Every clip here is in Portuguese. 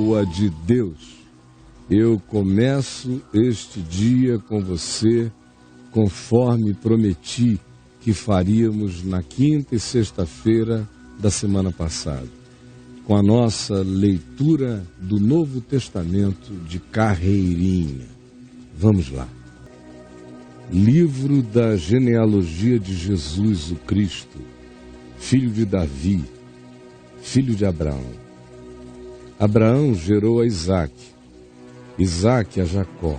Boa de Deus, eu começo este dia com você, conforme prometi que faríamos na quinta e sexta-feira da semana passada, com a nossa leitura do Novo Testamento de carreirinha. Vamos lá. Livro da genealogia de Jesus o Cristo, filho de Davi, filho de Abraão. Abraão gerou a Isaque, Isaque a Jacó,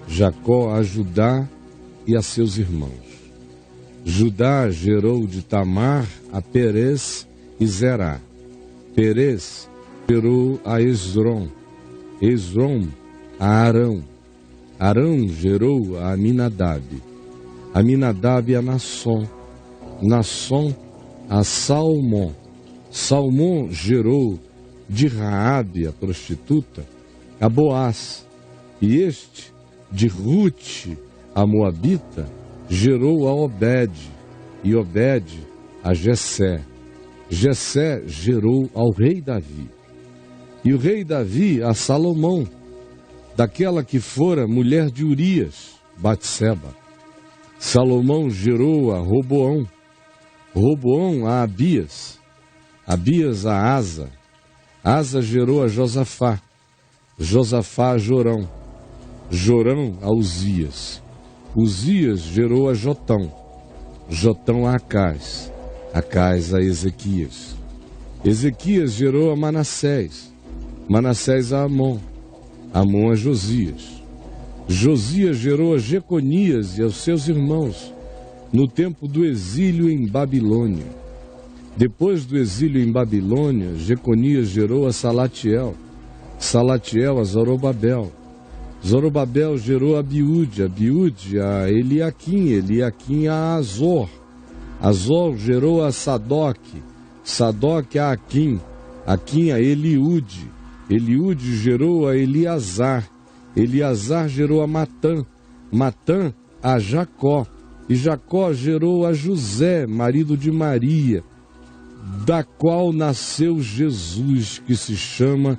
Jacó a Judá e a seus irmãos. Judá gerou de Tamar a Perez e Zerá. Perez gerou a Esrom, Esrom a Arão. Arão gerou a Aminadab, Aminadab a Nasson, Nasson a Salmão. Salmão gerou de Raabe, a prostituta, a Boaz, e este, de Rute, a Moabita, gerou a Obed, e Obed a Jessé. Jessé gerou ao rei Davi, e o rei Davi a Salomão, daquela que fora mulher de Urias, Batseba. Salomão gerou a Roboão, Roboão a Abias, Abias a Asa, Asa gerou a Josafá, Josafá a Jorão, Jorão a Uzias, Uzias gerou a Jotão, Jotão a Acás, Acás a Ezequias, Ezequias gerou a Manassés, Manassés a Amon, Amon a Josias, Josias gerou a Jeconias e aos seus irmãos, no tempo do exílio em Babilônia. Depois do exílio em Babilônia, Jeconias gerou a Salatiel, Salatiel a Zorobabel, Zorobabel gerou a Abiúde, Abiúde a Eliaquim, Eliaquim a Azor, Azor gerou a Sadoque, Sadoque a Aquim, Aquim a Eliúde, Eliúde gerou a Eleazar, Eleazar gerou a Matã, Matã a Jacó, e Jacó gerou a José, marido de Maria, da qual nasceu Jesus, que se chama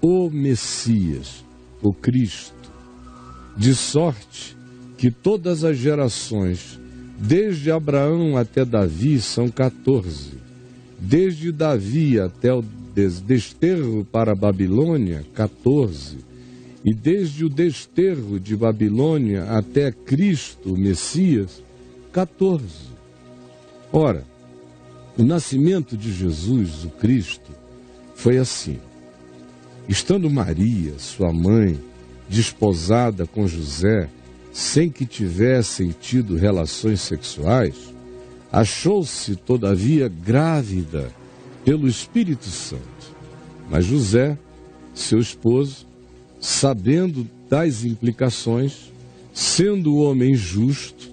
o Messias, o Cristo. De sorte que todas as gerações, desde Abraão até Davi, são 14. Desde Davi até o desterro para a Babilônia, 14. E desde o desterro de Babilônia até Cristo, o Messias, 14. Ora, o nascimento de Jesus, o Cristo, foi assim. Estando Maria, sua mãe, desposada com José, sem que tivessem tido relações sexuais, achou-se, todavia, grávida pelo Espírito Santo. Mas José, seu esposo, sabendo das implicações, sendo o homem justo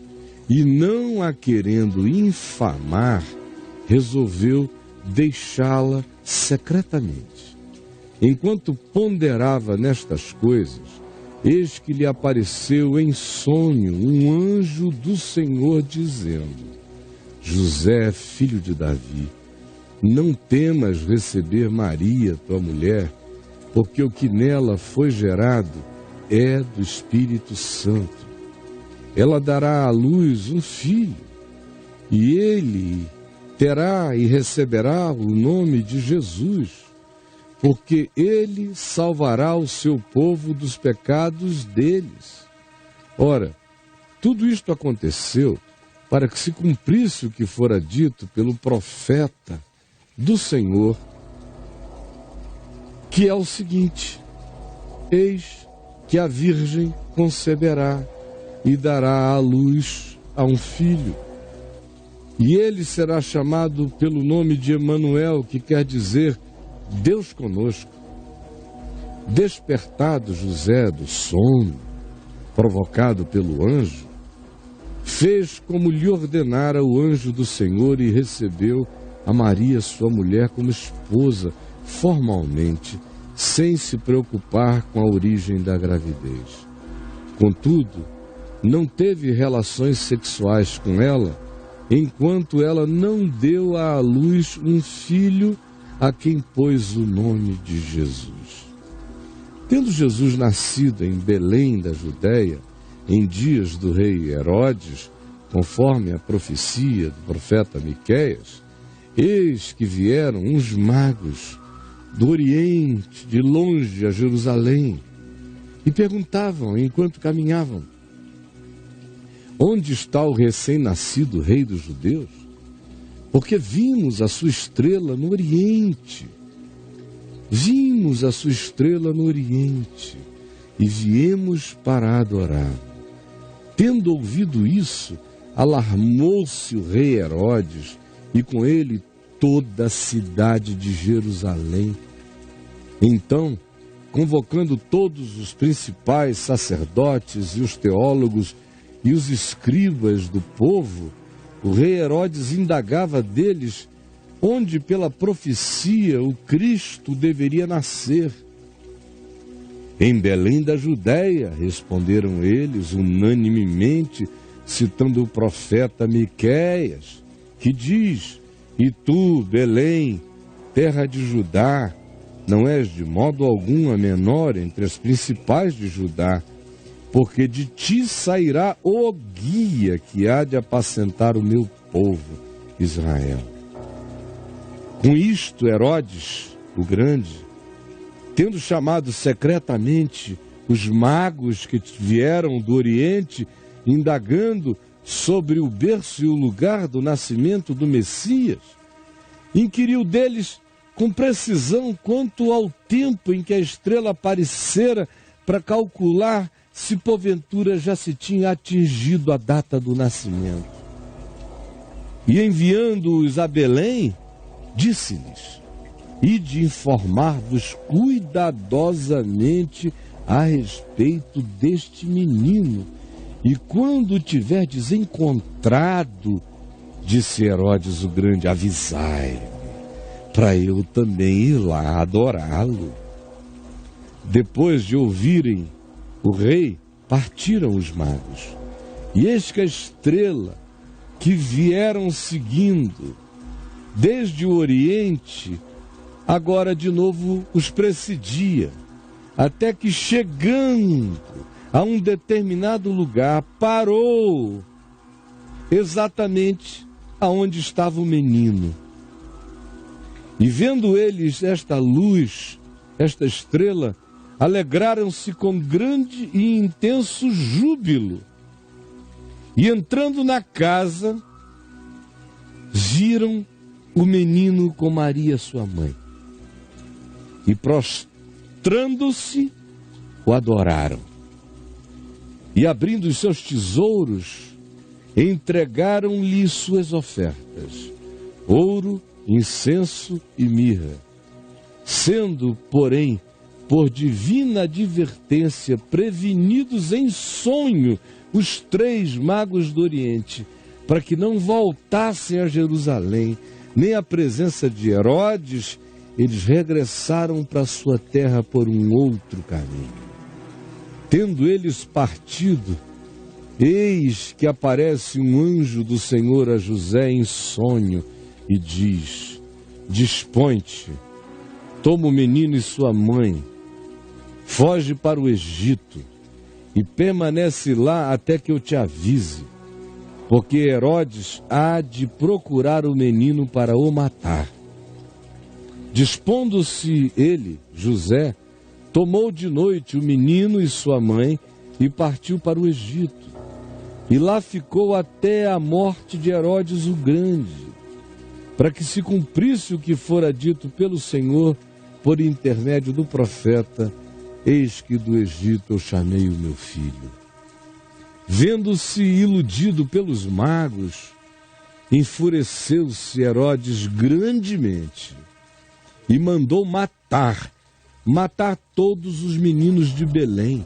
e não a querendo infamar, resolveu deixá-la secretamente. Enquanto ponderava nestas coisas, eis que lhe apareceu em sonho um anjo do Senhor, dizendo: José, filho de Davi, não temas receber Maria, tua mulher, porque o que nela foi gerado é do Espírito Santo. Ela dará à luz um filho, e ele terá e receberá o nome de Jesus, porque ele salvará o seu povo dos pecados deles. Ora, tudo isto aconteceu para que se cumprisse o que fora dito pelo profeta do Senhor, que é o seguinte: eis que a virgem conceberá e dará à luz a um filho, e ele será chamado pelo nome de Emanuel, que quer dizer Deus conosco. Despertado José do sono, provocado pelo anjo, fez como lhe ordenara o anjo do Senhor e recebeu a Maria, sua mulher, como esposa, formalmente, sem se preocupar com a origem da gravidez. Contudo, não teve relações sexuais com ela, enquanto ela não deu à luz um filho a quem pôs o nome de Jesus. Tendo Jesus nascido em Belém da Judéia, em dias do rei Herodes, conforme a profecia do profeta Miqueias, eis que vieram uns magos do Oriente, de longe a Jerusalém, e perguntavam, enquanto caminhavam: onde está o recém-nascido rei dos judeus? Porque vimos a sua estrela no Oriente. Vimos a sua estrela no Oriente e viemos para adorar. Tendo ouvido isso, alarmou-se o rei Herodes e com ele toda a cidade de Jerusalém. Então, convocando todos os principais sacerdotes e os teólogos e os escribas do povo, o rei Herodes indagava deles onde pela profecia o Cristo deveria nascer. Em Belém da Judéia, responderam eles unanimemente, citando o profeta Miqueias, que diz: e tu, Belém, terra de Judá, não és de modo algum a menor entre as principais de Judá, porque de ti sairá o guia que há de apacentar o meu povo, Israel. Com isto, Herodes, o Grande, tendo chamado secretamente os magos que vieram do Oriente, indagando sobre o berço e o lugar do nascimento do Messias, inquiriu deles com precisão quanto ao tempo em que a estrela aparecera, para calcular se porventura já se tinha atingido a data do nascimento. E enviando-os a Belém, disse-lhes: ide informar-vos cuidadosamente a respeito deste menino, e quando o tiverdes encontrado, disse Herodes o Grande, avisai-me, para eu também ir lá adorá-lo. Depois de ouvirem o rei, partiram os magos, e eis que a estrela que vieram seguindo desde o Oriente, agora de novo os precedia, até que chegando a um determinado lugar, parou exatamente aonde estava o menino. E vendo eles esta luz, esta estrela, alegraram-se com grande e intenso júbilo. E entrando na casa, viram o menino com Maria, sua mãe. E prostrando-se, o adoraram. E abrindo os seus tesouros, entregaram-lhe suas ofertas: ouro, incenso e mirra. Sendo, porém, por divina advertência, prevenidos em sonho os 3 magos do Oriente, para que não voltassem a Jerusalém, nem à presença de Herodes, eles regressaram para sua terra por um outro caminho. Tendo eles partido, eis que aparece um anjo do Senhor a José em sonho e diz: dispõe-te, toma o menino e sua mãe, foge para o Egito e permanece lá até que eu te avise, porque Herodes há de procurar o menino para o matar. Dispondo-se ele, José, tomou de noite o menino e sua mãe e partiu para o Egito. E lá ficou até a morte de Herodes o Grande, para que se cumprisse o que fora dito pelo Senhor por intermédio do profeta: eis que do Egito eu chamei o meu filho. Vendo-se iludido pelos magos, enfureceu-se Herodes grandemente e mandou matar todos os meninos de Belém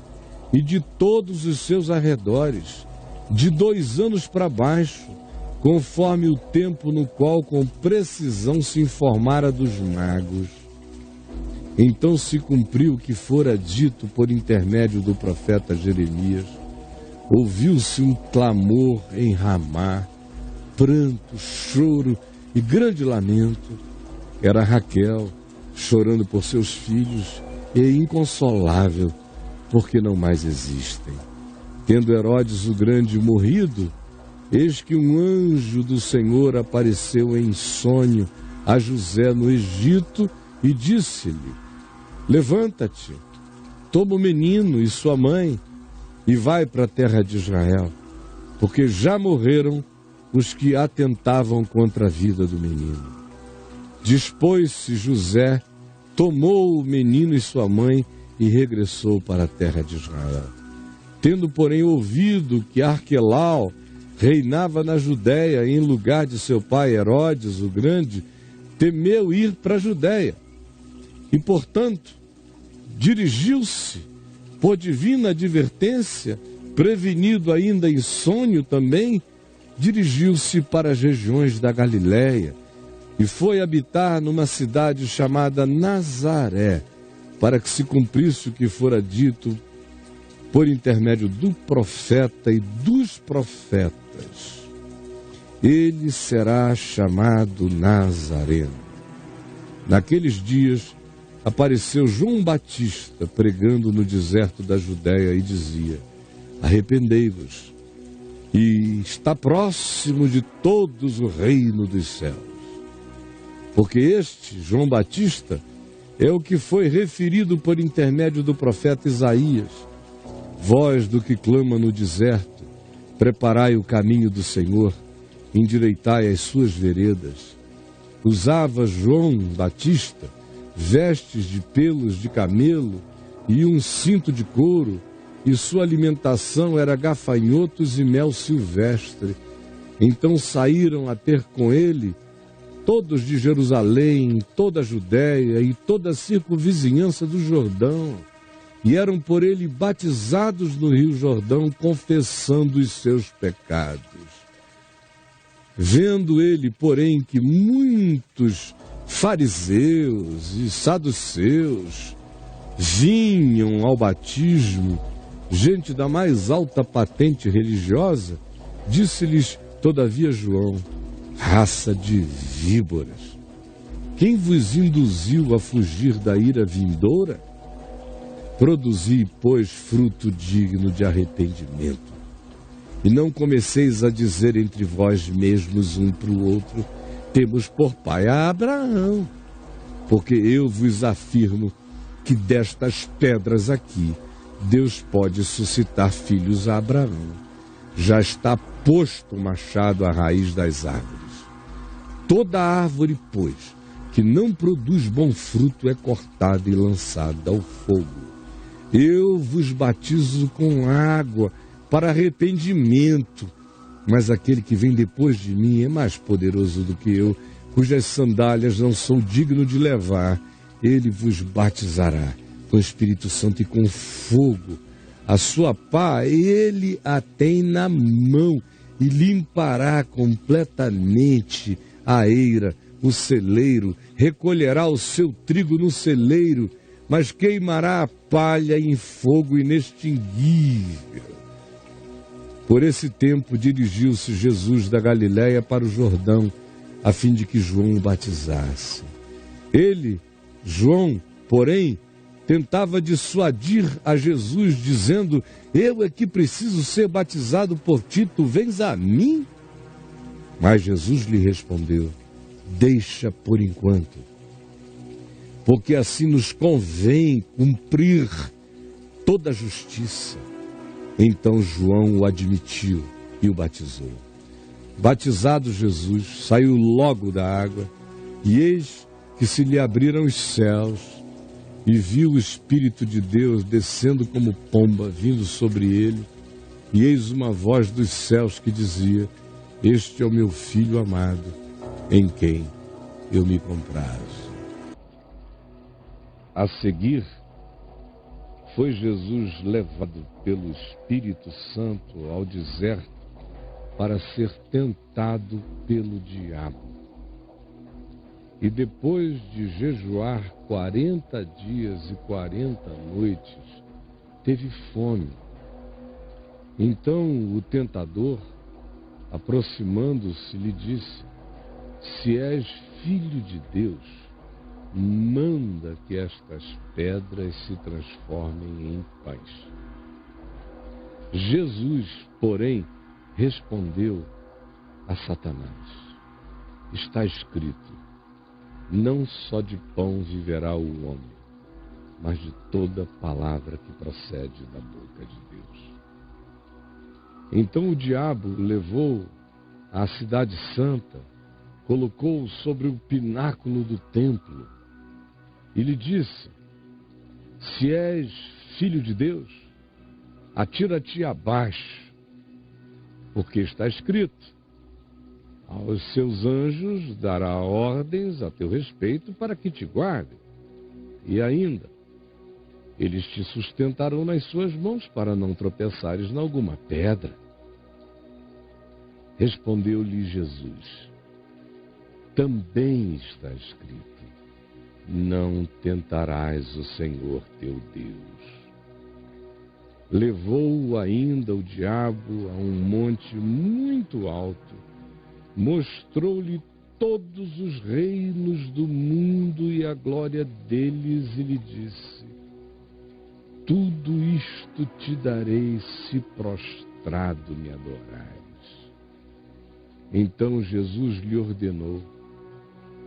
e de todos os seus arredores, de 2 anos para baixo, conforme o tempo no qual com precisão se informara dos magos. Então se cumpriu o que fora dito por intermédio do profeta Jeremias. Ouviu-se um clamor em Ramá, pranto, choro e grande lamento. Era Raquel, chorando por seus filhos e inconsolável, porque não mais existem. Tendo Herodes o Grande morrido, eis que um anjo do Senhor apareceu em sonho a José no Egito e disse-lhe: levanta-te, toma o menino e sua mãe e vai para a terra de Israel, porque já morreram os que atentavam contra a vida do menino. Dispôs-se José, tomou o menino e sua mãe e regressou para a terra de Israel. Tendo, porém, ouvido que Arquelau reinava na Judéia em lugar de seu pai Herodes o Grande, temeu ir para a Judéia. E, portanto, dirigiu-se, por divina advertência, prevenido ainda em sonho também, dirigiu-se para as regiões da Galiléia e foi habitar numa cidade chamada Nazaré, para que se cumprisse o que fora dito por intermédio do profeta e dos profetas: ele será chamado Nazareno. Naqueles dias apareceu João Batista pregando no deserto da Judéia e dizia: arrependei-vos, e está próximo de todos o reino dos céus. Porque este, João Batista, é o que foi referido por intermédio do profeta Isaías: voz do que clama no deserto, preparai o caminho do Senhor, endireitai as suas veredas. Usava João Batista vestes de pelos de camelo e um cinto de couro, e sua alimentação era gafanhotos e mel silvestre. Então saíram a ter com ele todos de Jerusalém, toda a Judéia e toda a circunvizinhança do Jordão, e eram por ele batizados no rio Jordão, confessando os seus pecados. Vendo ele, porém, que muitos fariseus e saduceus vinham ao batismo, gente da mais alta patente religiosa, disse-lhes, todavia, João: raça de víboras, quem vos induziu a fugir da ira vindoura? Produzi, pois, fruto digno de arrependimento. E não comeceis a dizer entre vós mesmos um para o outro: temos por pai a Abraão. Porque eu vos afirmo que destas pedras aqui Deus pode suscitar filhos a Abraão. Já está posto o machado à raiz das árvores. Toda árvore, pois, que não produz bom fruto é cortada e lançada ao fogo. Eu vos batizo com água para arrependimento, mas aquele que vem depois de mim é mais poderoso do que eu, cujas sandálias não sou digno de levar. Ele vos batizará com o Espírito Santo e com fogo. A sua pá ele a tem na mão e limpará completamente a eira, o celeiro, recolherá o seu trigo no celeiro, mas queimará a palha em fogo inextinguível. Por esse tempo dirigiu-se Jesus da Galiléia para o Jordão, a fim de que João o batizasse. Ele, João, porém, tentava dissuadir a Jesus, dizendo: eu é que preciso ser batizado por ti, tu vens a mim? Mas Jesus lhe respondeu: deixa por enquanto, porque assim nos convém cumprir toda a justiça. Então João o admitiu e o batizou. Batizado Jesus, saiu logo da água, e eis que se lhe abriram os céus, e viu o Espírito de Deus descendo como pomba, vindo sobre ele, e eis uma voz dos céus que dizia: este é o meu Filho amado, em quem eu me comprazo. A seguir, foi Jesus levado pelo Espírito Santo ao deserto para ser tentado pelo diabo. E depois de jejuar 40 dias e 40 noites, teve fome. Então o tentador, aproximando-se, lhe disse: se és filho de Deus, manda que estas pedras se transformem em pães. Jesus, porém, respondeu a Satanás: está escrito, não só de pão viverá o homem, mas de toda palavra que procede da boca de Deus. Então o diabo levou à cidade santa, colocou-o sobre o pináculo do templo e lhe disse: se és filho de Deus, atira-te abaixo, porque está escrito, aos seus anjos dará ordens a teu respeito para que te guardem. E ainda, eles te sustentarão nas suas mãos para não tropeçares em alguma pedra. Respondeu-lhe Jesus: também está escrito, não tentarás o Senhor teu Deus. Levou-o ainda o diabo a um monte muito alto, mostrou-lhe todos os reinos do mundo e a glória deles e lhe disse: tudo isto te darei se prostrado me adorares. Então Jesus lhe ordenou: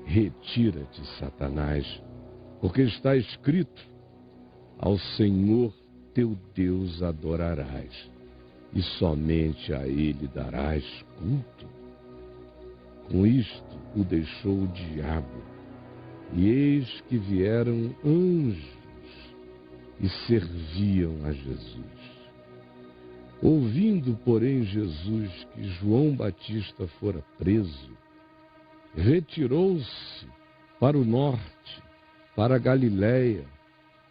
retira-te, Satanás, porque está escrito, ao Senhor teu Deus adorarás, e somente a Ele darás culto. Com isto o deixou o diabo, e eis que vieram anjos e serviam a Jesus. Ouvindo, porém, Jesus que João Batista fora preso, retirou-se para o norte, para a Galiléia,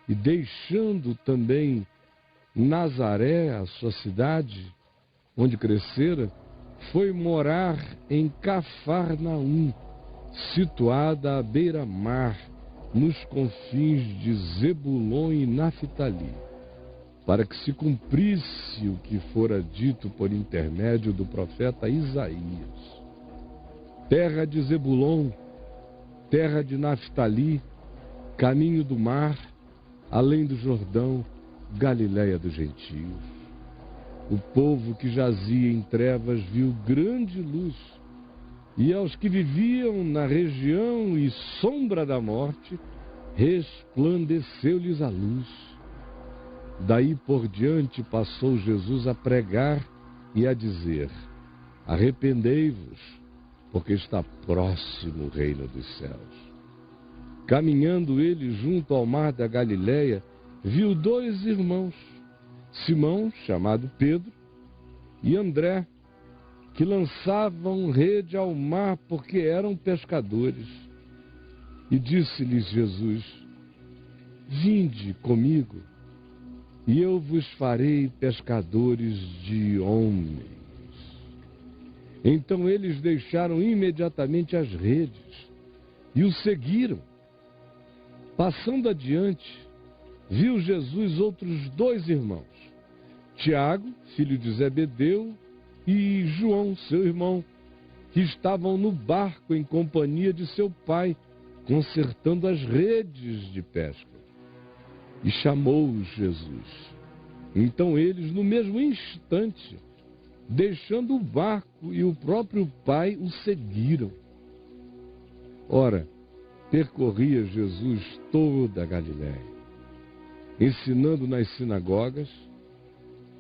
e deixando também Nazaré, a sua cidade, onde crescera, foi morar em Cafarnaum, situada à beira-mar, nos confins de Zebulon e Naftali, para que se cumprisse o que fora dito por intermédio do profeta Isaías. Terra de Zebulon, terra de Naftali, caminho do mar, além do Jordão, Galiléia dos gentios. O povo que jazia em trevas viu grande luz, e aos que viviam na região e sombra da morte, resplandeceu-lhes a luz. Daí por diante passou Jesus a pregar e a dizer: arrependei-vos, porque está próximo o reino dos céus. Caminhando ele junto ao mar da Galiléia, viu dois irmãos, Simão, chamado Pedro, e André, que lançavam rede ao mar porque eram pescadores. E disse-lhes Jesus: vinde comigo, e eu vos farei pescadores de homens. Então eles deixaram imediatamente as redes e o seguiram. Passando adiante, viu Jesus outros dois irmãos, Tiago, filho de Zebedeu, e João, seu irmão, que estavam no barco em companhia de seu pai, consertando as redes de pesca. E chamou-os Jesus. Então eles, no mesmo instante, deixando o barco e o próprio pai, o seguiram. Ora, percorria Jesus toda a Galiléia, ensinando nas sinagogas,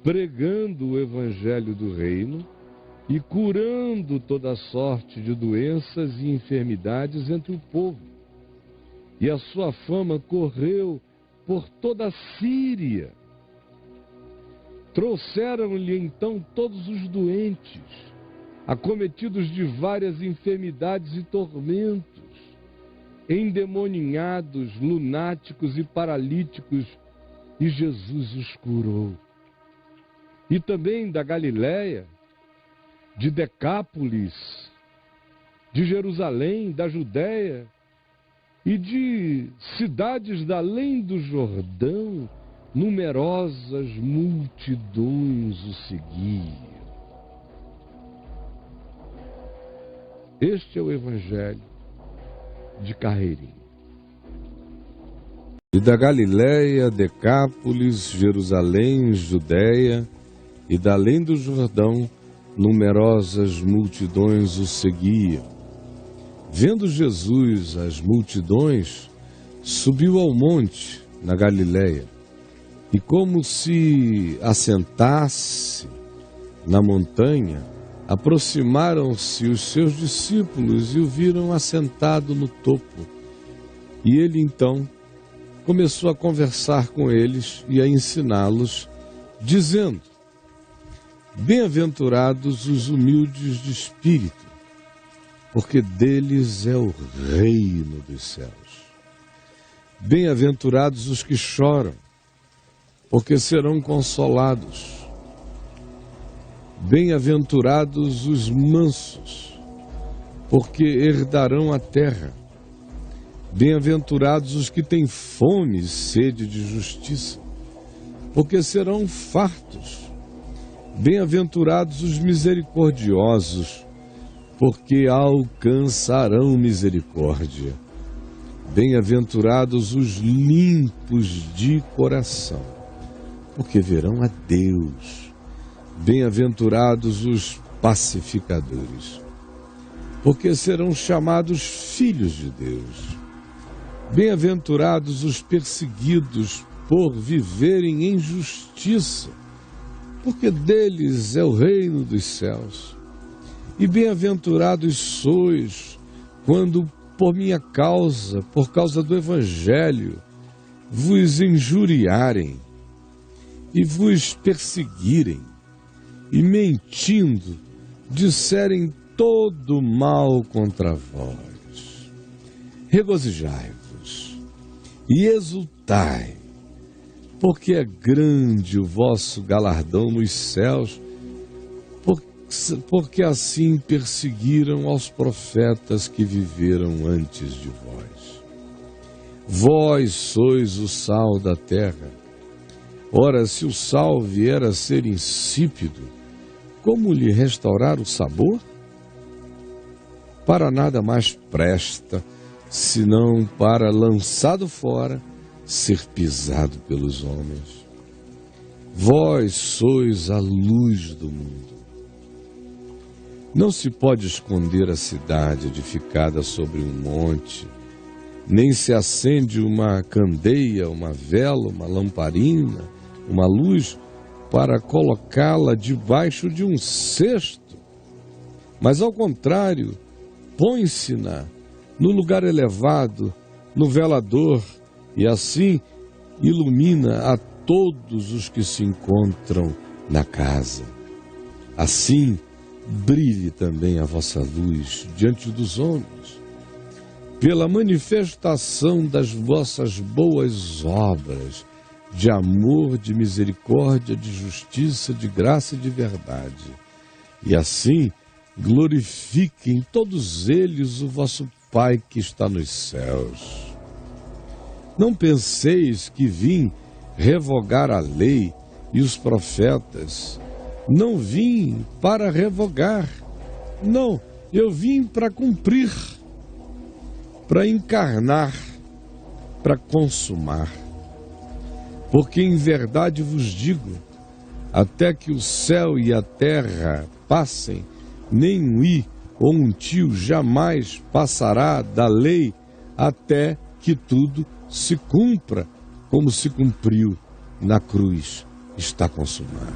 pregando o evangelho do reino e curando toda sorte de doenças e enfermidades entre o povo. E a sua fama correu por toda a Síria. Trouxeram-lhe então todos os doentes, acometidos de várias enfermidades e tormentos, endemoninhados, lunáticos e paralíticos, e Jesus os curou. E também da Galiléia, de Decápolis, de Jerusalém, da Judéia e de cidades da além do Jordão, numerosas multidões o seguiam. Este é o Evangelho de Carreirinho. E da Galiléia, Decápolis, Jerusalém, Judéia, e da além do Jordão, numerosas multidões o seguiam. Vendo Jesus as multidões, subiu ao monte, na Galiléia, e como se assentasse na montanha, aproximaram-se os seus discípulos e o viram assentado no topo. E ele então começou a conversar com eles e a ensiná-los, dizendo: Bem-aventurados os humildes de espírito, porque deles é o reino dos céus. Bem-aventurados os que choram, porque serão consolados. Bem-aventurados os mansos, porque herdarão a terra. Bem-aventurados os que têm fome e sede de justiça, porque serão fartos. Bem-aventurados os misericordiosos, porque alcançarão misericórdia. Bem-aventurados os limpos de coração, porque verão a Deus. Bem-aventurados os pacificadores, porque serão chamados filhos de Deus. Bem-aventurados os perseguidos por viverem em justiça, porque deles é o reino dos céus. E bem-aventurados sois quando por minha causa, por causa do Evangelho, vos injuriarem e vos perseguirem, e mentindo, disserem todo mal contra vós. Regozijai-vos e exultai, porque é grande o vosso galardão nos céus, porque assim perseguiram aos profetas que viveram antes de vós. Vós sois o sal da terra. Ora, se o sal vier a ser insípido, como lhe restaurar o sabor? Para nada mais presta, senão para, lançado fora, ser pisado pelos homens. Vós sois a luz do mundo. Não se pode esconder a cidade edificada sobre um monte, nem se acende uma candeia, uma vela, uma lamparina, uma luz para colocá-la debaixo de um cesto, mas ao contrário, põe-se-na no lugar elevado, no velador, e assim ilumina a todos os que se encontram na casa. Assim brilhe também a vossa luz diante dos homens, pela manifestação das vossas boas obras, de amor, de misericórdia, de justiça, de graça e de verdade. E assim glorifiquem todos eles o vosso Pai que está nos céus. Não penseis que vim revogar a lei e os profetas. Não vim para revogar. Não, eu vim para cumprir, para encarnar, para consumar. Porque em verdade vos digo, até que o céu e a terra passem, nem um i ou um tio jamais passará da lei, até que tudo se cumpra, como se cumpriu na cruz, está consumado.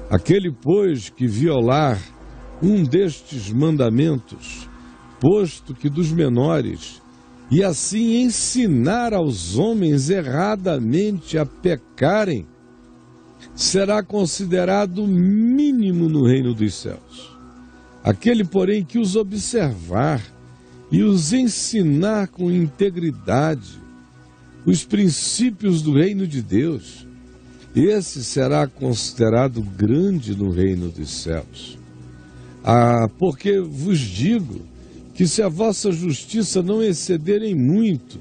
Aquele, pois, que violar um destes mandamentos, posto que dos menores, e assim ensinar aos homens erradamente a pecarem, será considerado mínimo no reino dos céus. Aquele, porém, que os observar e os ensinar com integridade os princípios do reino de Deus, esse será considerado grande no reino dos céus. Porque vos digo que se a vossa justiça não excederem muito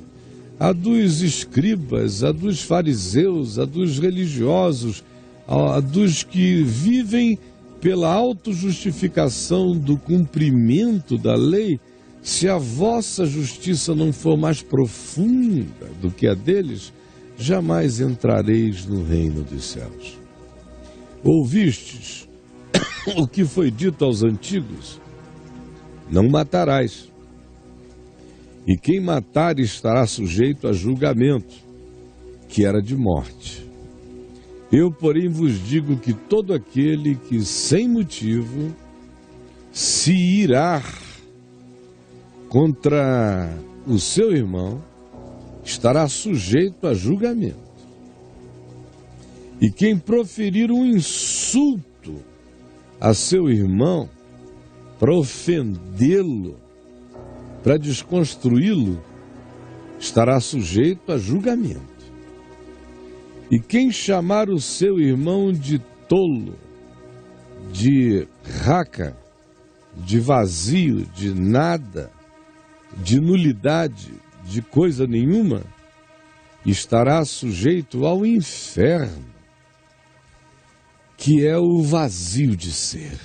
a dos escribas, a dos fariseus, a dos religiosos, a dos que vivem pela autojustificação do cumprimento da lei, Se a vossa justiça não for mais profunda do que a deles, jamais entrareis no reino dos céus. Ouvistes o que foi dito aos antigos? Não matarás. E quem matar estará sujeito a julgamento, que era de morte. Eu, porém, vos digo que todo aquele que, sem motivo, se irar contra o seu irmão, estará sujeito a julgamento. E quem proferir um insulto a seu irmão, para ofendê-lo, para desconstruí-lo, estará sujeito a julgamento. E quem chamar o seu irmão de tolo, de raca, de vazio, de nada, de nulidade, de coisa nenhuma, estará sujeito ao inferno, que é o vazio de ser.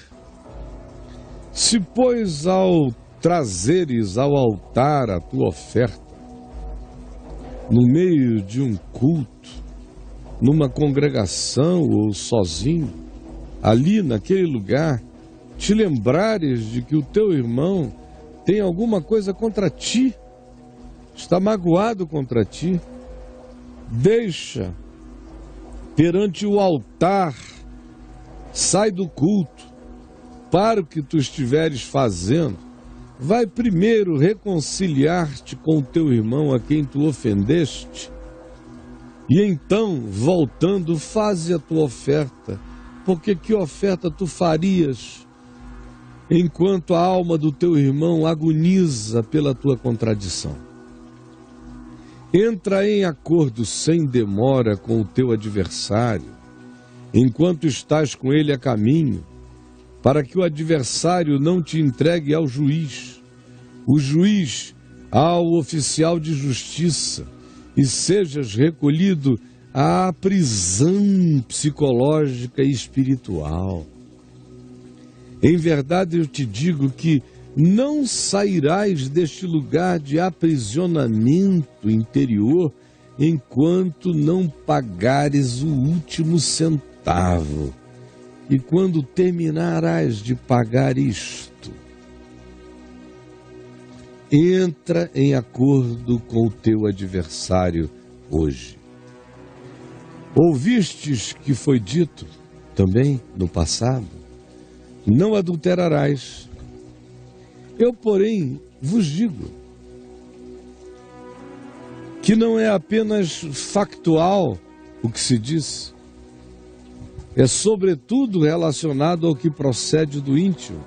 Se, pois, ao trazeres ao altar a tua oferta, no meio de um culto, numa congregação ou sozinho, ali naquele lugar, te lembrares de que o teu irmão tem alguma coisa contra ti, está magoado contra ti, deixa perante o altar, sai do culto, para o que tu estiveres fazendo, vai primeiro reconciliar-te com o teu irmão a quem tu ofendeste, e então, voltando, faze a tua oferta, porque que oferta tu farias enquanto a alma do teu irmão agoniza pela tua contradição? Entra em acordo sem demora com o teu adversário, enquanto estás com ele a caminho, para que o adversário não te entregue ao juiz, o juiz ao oficial de justiça, e sejas recolhido à prisão psicológica e espiritual. Em verdade eu te digo que não sairás deste lugar de aprisionamento interior enquanto não pagares o último centavo. E quando terminarás de pagar isto, entra em acordo com o teu adversário hoje. Ouvistes que foi dito também no passado: não adulterarás. Eu, porém, vos digo que não é apenas factual o que se diz, é sobretudo relacionado ao que procede do íntimo,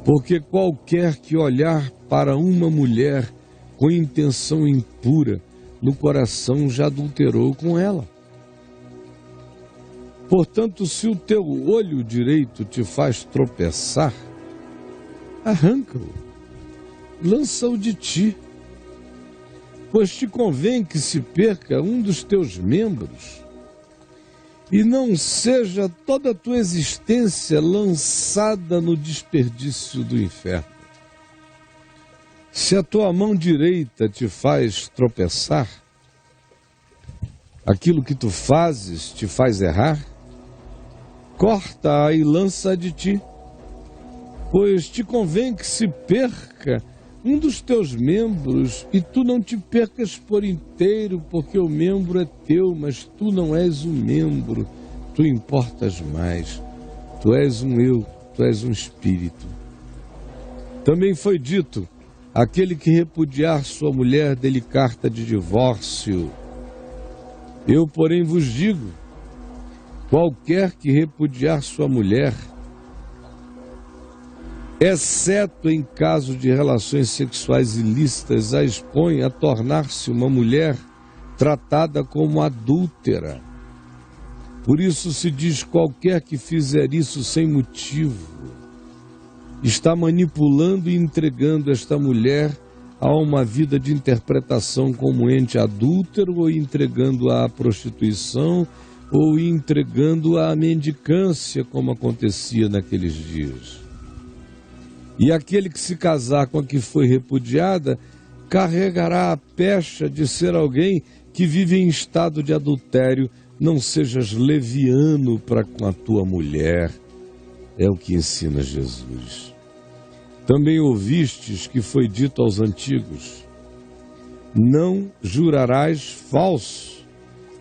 porque qualquer que olhar para uma mulher com intenção impura, no coração já adulterou com ela. Portanto, se o teu olho direito te faz tropeçar, arranca-o, lança-o de ti, pois te convém que se perca um dos teus membros, e não seja toda a tua existência lançada no desperdício do inferno. Se a tua mão direita te faz tropeçar, aquilo que tu fazes te faz errar, corta-a e lança-a de ti, pois te convém que se perca um dos teus membros, e tu não te percas por inteiro, porque o membro é teu, mas tu não és um membro, tu importas mais, tu és um eu, tu és um espírito. Também foi dito: aquele que repudiar sua mulher, dê-lhe carta de divórcio. Eu, porém, vos digo: qualquer que repudiar sua mulher, exceto em caso de relações sexuais ilícitas, a expõe a tornar-se uma mulher tratada como adúltera. Por isso se diz: qualquer que fizer isso sem motivo, está manipulando e entregando esta mulher a uma vida de interpretação como ente adúltero, ou entregando-a à prostituição, ou entregando-a à mendicância, como acontecia naqueles dias. E aquele que se casar com a que foi repudiada, carregará a pecha de ser alguém que vive em estado de adultério. Não sejas leviano para com a tua mulher. É o que ensina Jesus. Também ouvistes que foi dito aos antigos: não jurarás falso,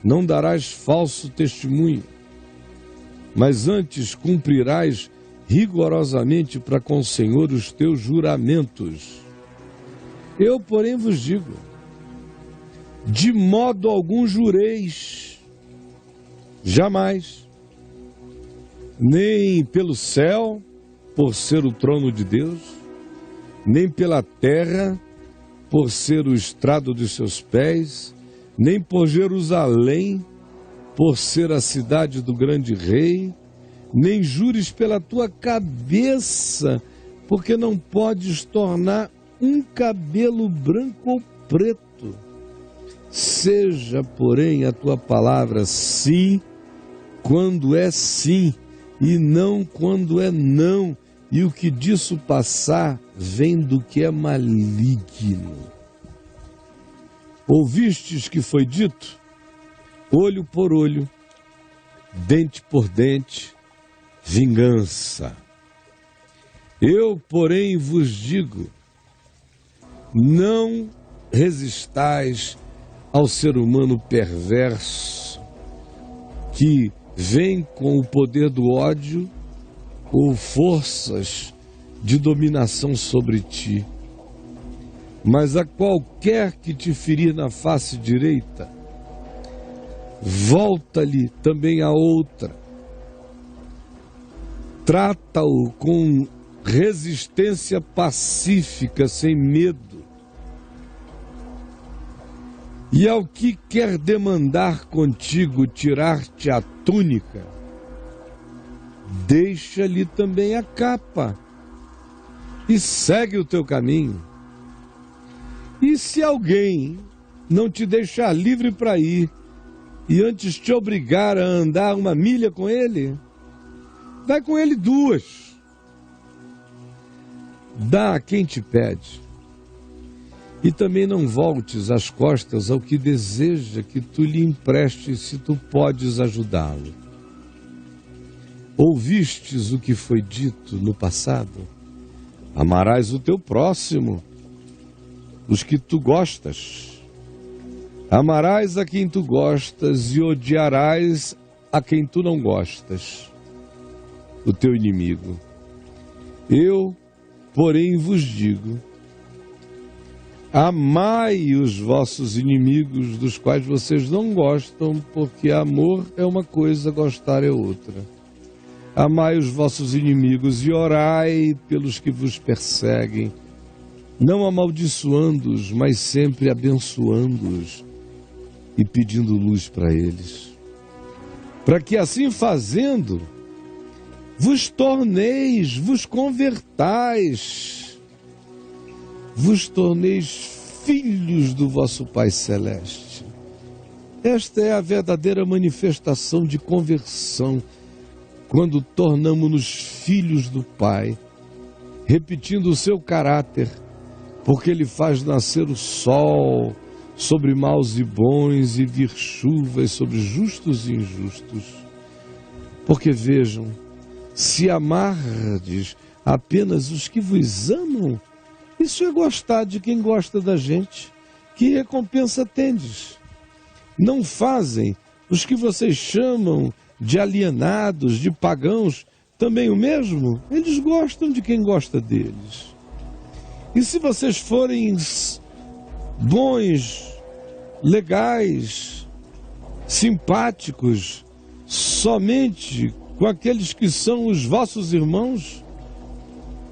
não darás falso testemunho, mas antes cumprirás rigorosamente para com o Senhor os teus juramentos. Eu, porém, vos digo: de modo algum jureis, jamais, nem pelo céu, por ser o trono de Deus, nem pela terra, por ser o estrado de seus pés, nem por Jerusalém, por ser a cidade do grande rei, nem jures pela tua cabeça, porque não podes tornar um cabelo branco ou preto. Seja, porém, a tua palavra sim, quando é sim, e não quando é não, e o que disso passar vem do que é maligno. Ouvistes que foi dito: olho por olho, dente por dente, vingança. Eu, porém, vos digo: não resistais ao ser humano perverso, que vem com o poder do ódio ou forças de dominação sobre ti. Mas a qualquer que te ferir na face direita, volta-lhe também a outra. Trata-o com resistência pacífica, sem medo. E ao que quer demandar contigo tirar-te a túnica, deixa-lhe também a capa e segue o teu caminho. E se alguém não te deixar livre para ir e antes te obrigar a andar 1 milha com ele, vai com ele 2. Dá a quem te pede. E também não voltes as costas ao que deseja que tu lhe emprestes, se tu podes ajudá-lo. Ouvistes o que foi dito no passado? Amarás o teu próximo, os que tu gostas. Amarás a quem tu gostas e odiarás a quem tu não gostas, o teu inimigo. Eu, porém, vos digo: amai os vossos inimigos, dos quais vocês não gostam, porque amor é uma coisa, gostar é outra. Amai os vossos inimigos e orai pelos que vos perseguem, não amaldiçoando-os, mas sempre abençoando-os e pedindo luz para eles, para que assim fazendo vos torneis, vos convertais, vos torneis filhos do vosso Pai Celeste. Esta é a verdadeira manifestação de conversão, quando tornamo-nos filhos do Pai, repetindo o seu caráter, porque Ele faz nascer o sol sobre maus e bons e vir chuvas sobre justos e injustos. Porque vejam, se amardes apenas os que vos amam, isso é gostar de quem gosta da gente. Que recompensa tendes? Não fazem os que vocês chamam de alienados, de pagãos, também o mesmo? Eles gostam de quem gosta deles. E se vocês forem bons, legais, simpáticos, somente com aqueles que são os vossos irmãos,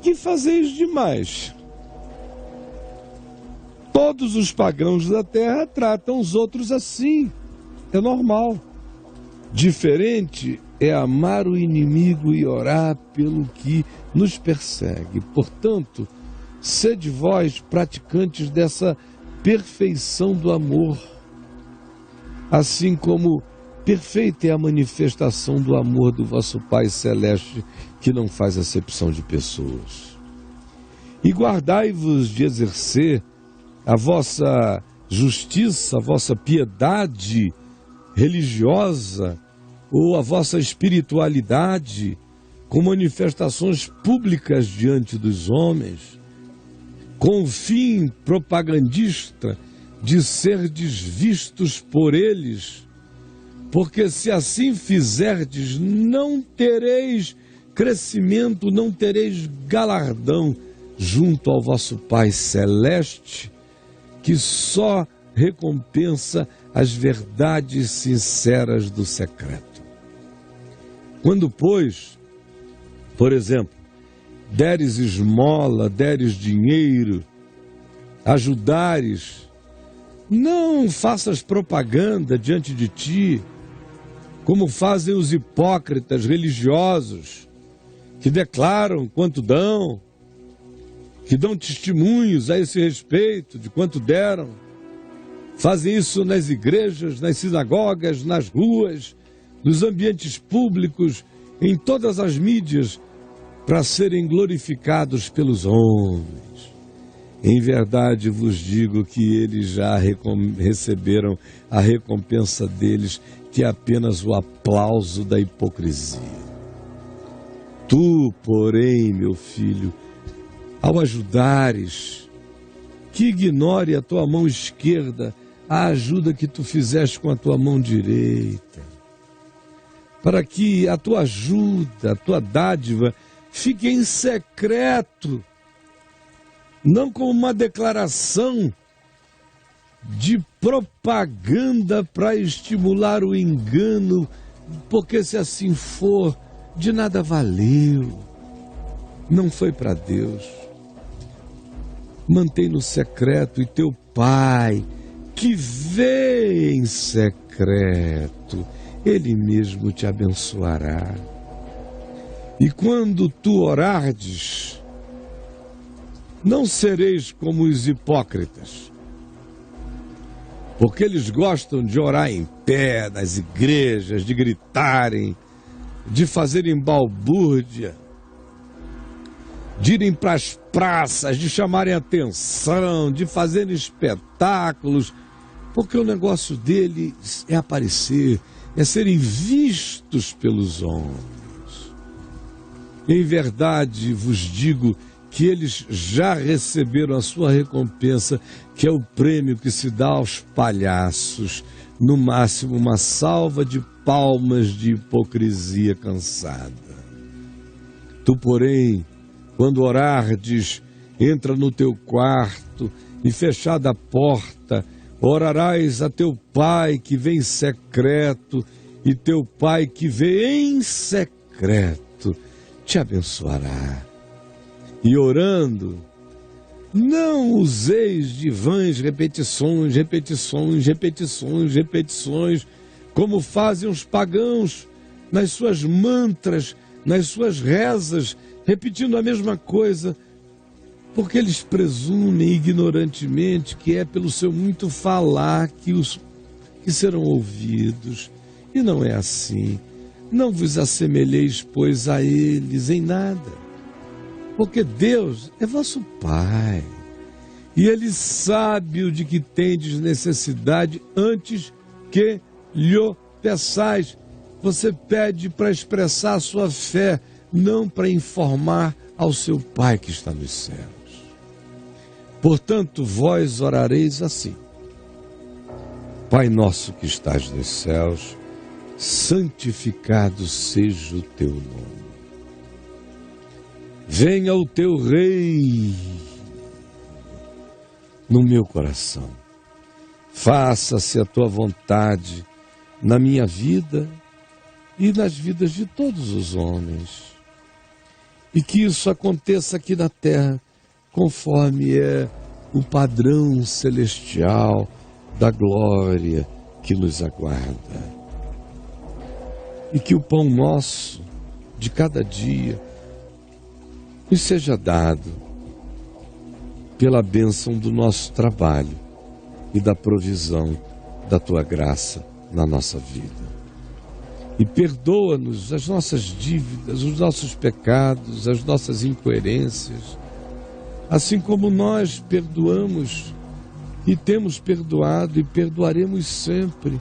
que fazeis demais? Todos os pagãos da terra tratam os outros assim. É normal. Diferente é amar o inimigo e orar pelo que nos persegue. Portanto, sede vós praticantes dessa perfeição do amor, assim como perfeita é a manifestação do amor do vosso Pai Celeste, que não faz acepção de pessoas. E guardai-vos de exercer a vossa justiça, a vossa piedade religiosa ou a vossa espiritualidade com manifestações públicas diante dos homens, com o fim propagandista de serdes vistos por eles, porque se assim fizerdes, não tereis crescimento, não tereis galardão junto ao vosso Pai Celeste, que só recompensa as verdades sinceras do secreto. Quando, pois, por exemplo, deres esmola, deres dinheiro, ajudares, não faças propaganda diante de ti, como fazem os hipócritas religiosos, que declaram quanto dão, que dão testemunhos a esse respeito de quanto deram. Fazem isso nas igrejas, nas sinagogas, nas ruas, nos ambientes públicos, em todas as mídias, para serem glorificados pelos homens. Em verdade vos digo que eles já receberam a recompensa deles, que é apenas o aplauso da hipocrisia. Tu, porém, meu filho, ao ajudares, que ignore a tua mão esquerda a ajuda que tu fizeste com a tua mão direita, para que a tua ajuda, a tua dádiva, fique em secreto, não como uma declaração de propaganda para estimular o engano, porque se assim for, de nada valeu, não foi para Deus. Mantém no secreto, e teu Pai, que vê em secreto, Ele mesmo te abençoará. E quando tu orardes, não sereis como os hipócritas, porque eles gostam de orar em pé, nas igrejas, de gritarem, de fazerem balbúrdia, de irem para as praças, de chamarem atenção, de fazerem espetáculos, porque o negócio deles é aparecer, é serem vistos pelos homens. Em verdade vos digo que eles já receberam a sua recompensa, que é o prêmio que se dá aos palhaços, no máximo uma salva de palmas de hipocrisia cansada. Tu, porém, quando orardes, entra no teu quarto e, fechada a porta, orarás a teu Pai que vem em secreto, e teu Pai que vê em secreto te abençoará. E orando, não useis de vãs repetições, como fazem os pagãos nas suas mantras, nas suas rezas, repetindo a mesma coisa, porque eles presumem ignorantemente que é pelo seu muito falar que serão ouvidos. E não é assim. Não vos assemelheis, pois, a eles em nada, porque Deus é vosso Pai, e Ele sabe o de que tendes necessidade antes que lhe peçais. Você pede para expressar a sua fé, não para informar ao seu Pai que está nos céus. Portanto, vós orareis assim: Pai nosso que estás nos céus, santificado seja o teu nome. Venha o teu reino no meu coração. Faça-se a tua vontade na minha vida e nas vidas de todos os homens. E que isso aconteça aqui na terra, conforme é o padrão celestial da glória que nos aguarda. E que o pão nosso de cada dia nos seja dado pela bênção do nosso trabalho e da provisão da tua graça na nossa vida. E perdoa-nos as nossas dívidas, os nossos pecados, as nossas incoerências, assim como nós perdoamos e temos perdoado e perdoaremos sempre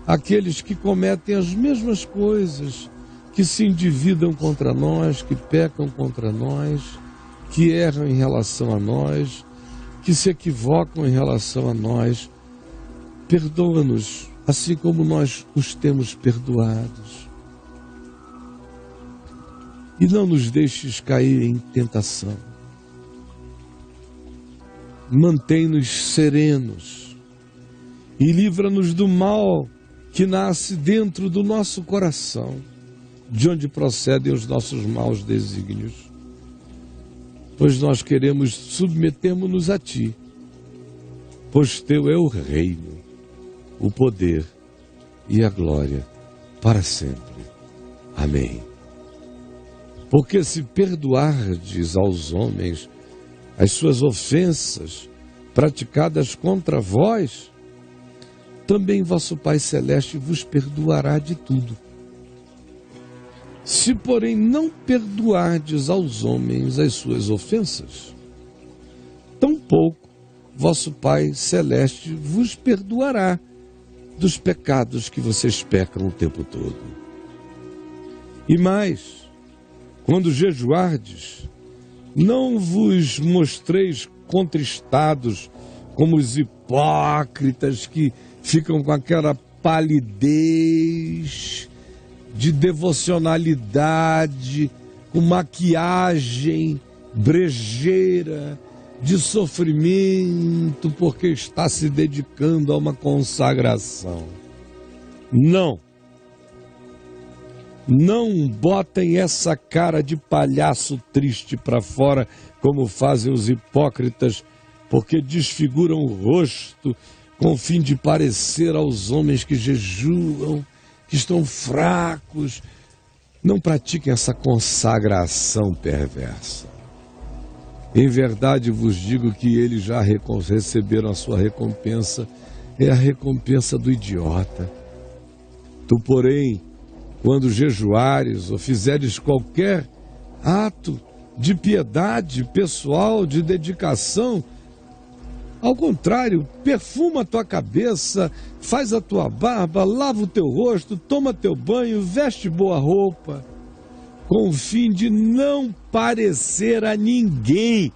aqueles que cometem as mesmas coisas, que se endividam contra nós, que pecam contra nós, que erram em relação a nós, que se equivocam em relação a nós. Perdoa-nos, assim como nós os temos perdoados. E não nos deixes cair em tentação. Mantém-nos serenos e livra-nos do mal que nasce dentro do nosso coração, de onde procedem os nossos maus desígnios. Pois nós queremos submetermos-nos a Ti, pois Teu é o reino, o poder e a glória para sempre. Amém. Porque se perdoardes aos homens as suas ofensas praticadas contra vós, também vosso Pai Celeste vos perdoará de tudo. Se, porém, não perdoardes aos homens as suas ofensas, tampouco vosso Pai Celeste vos perdoará dos pecados que vocês pecam o tempo todo. E mais, quando jejuardes, não vos mostreis contristados como os hipócritas que ficam com aquela palidez de devocionalidade, com maquiagem brejeira, de sofrimento, porque está se dedicando a uma consagração. Não botem essa cara de palhaço triste para fora, como fazem os hipócritas, porque desfiguram o rosto com o fim de parecer aos homens que jejuam, que estão fracos. Não pratiquem essa consagração perversa. Em verdade vos digo que eles já receberam a sua recompensa, é a recompensa do idiota. Tu, porém, quando jejuares ou fizeres qualquer ato de piedade pessoal, de dedicação, ao contrário, perfuma a tua cabeça, faz a tua barba, lava o teu rosto, toma teu banho, veste boa roupa, com o fim de não parecer a ninguém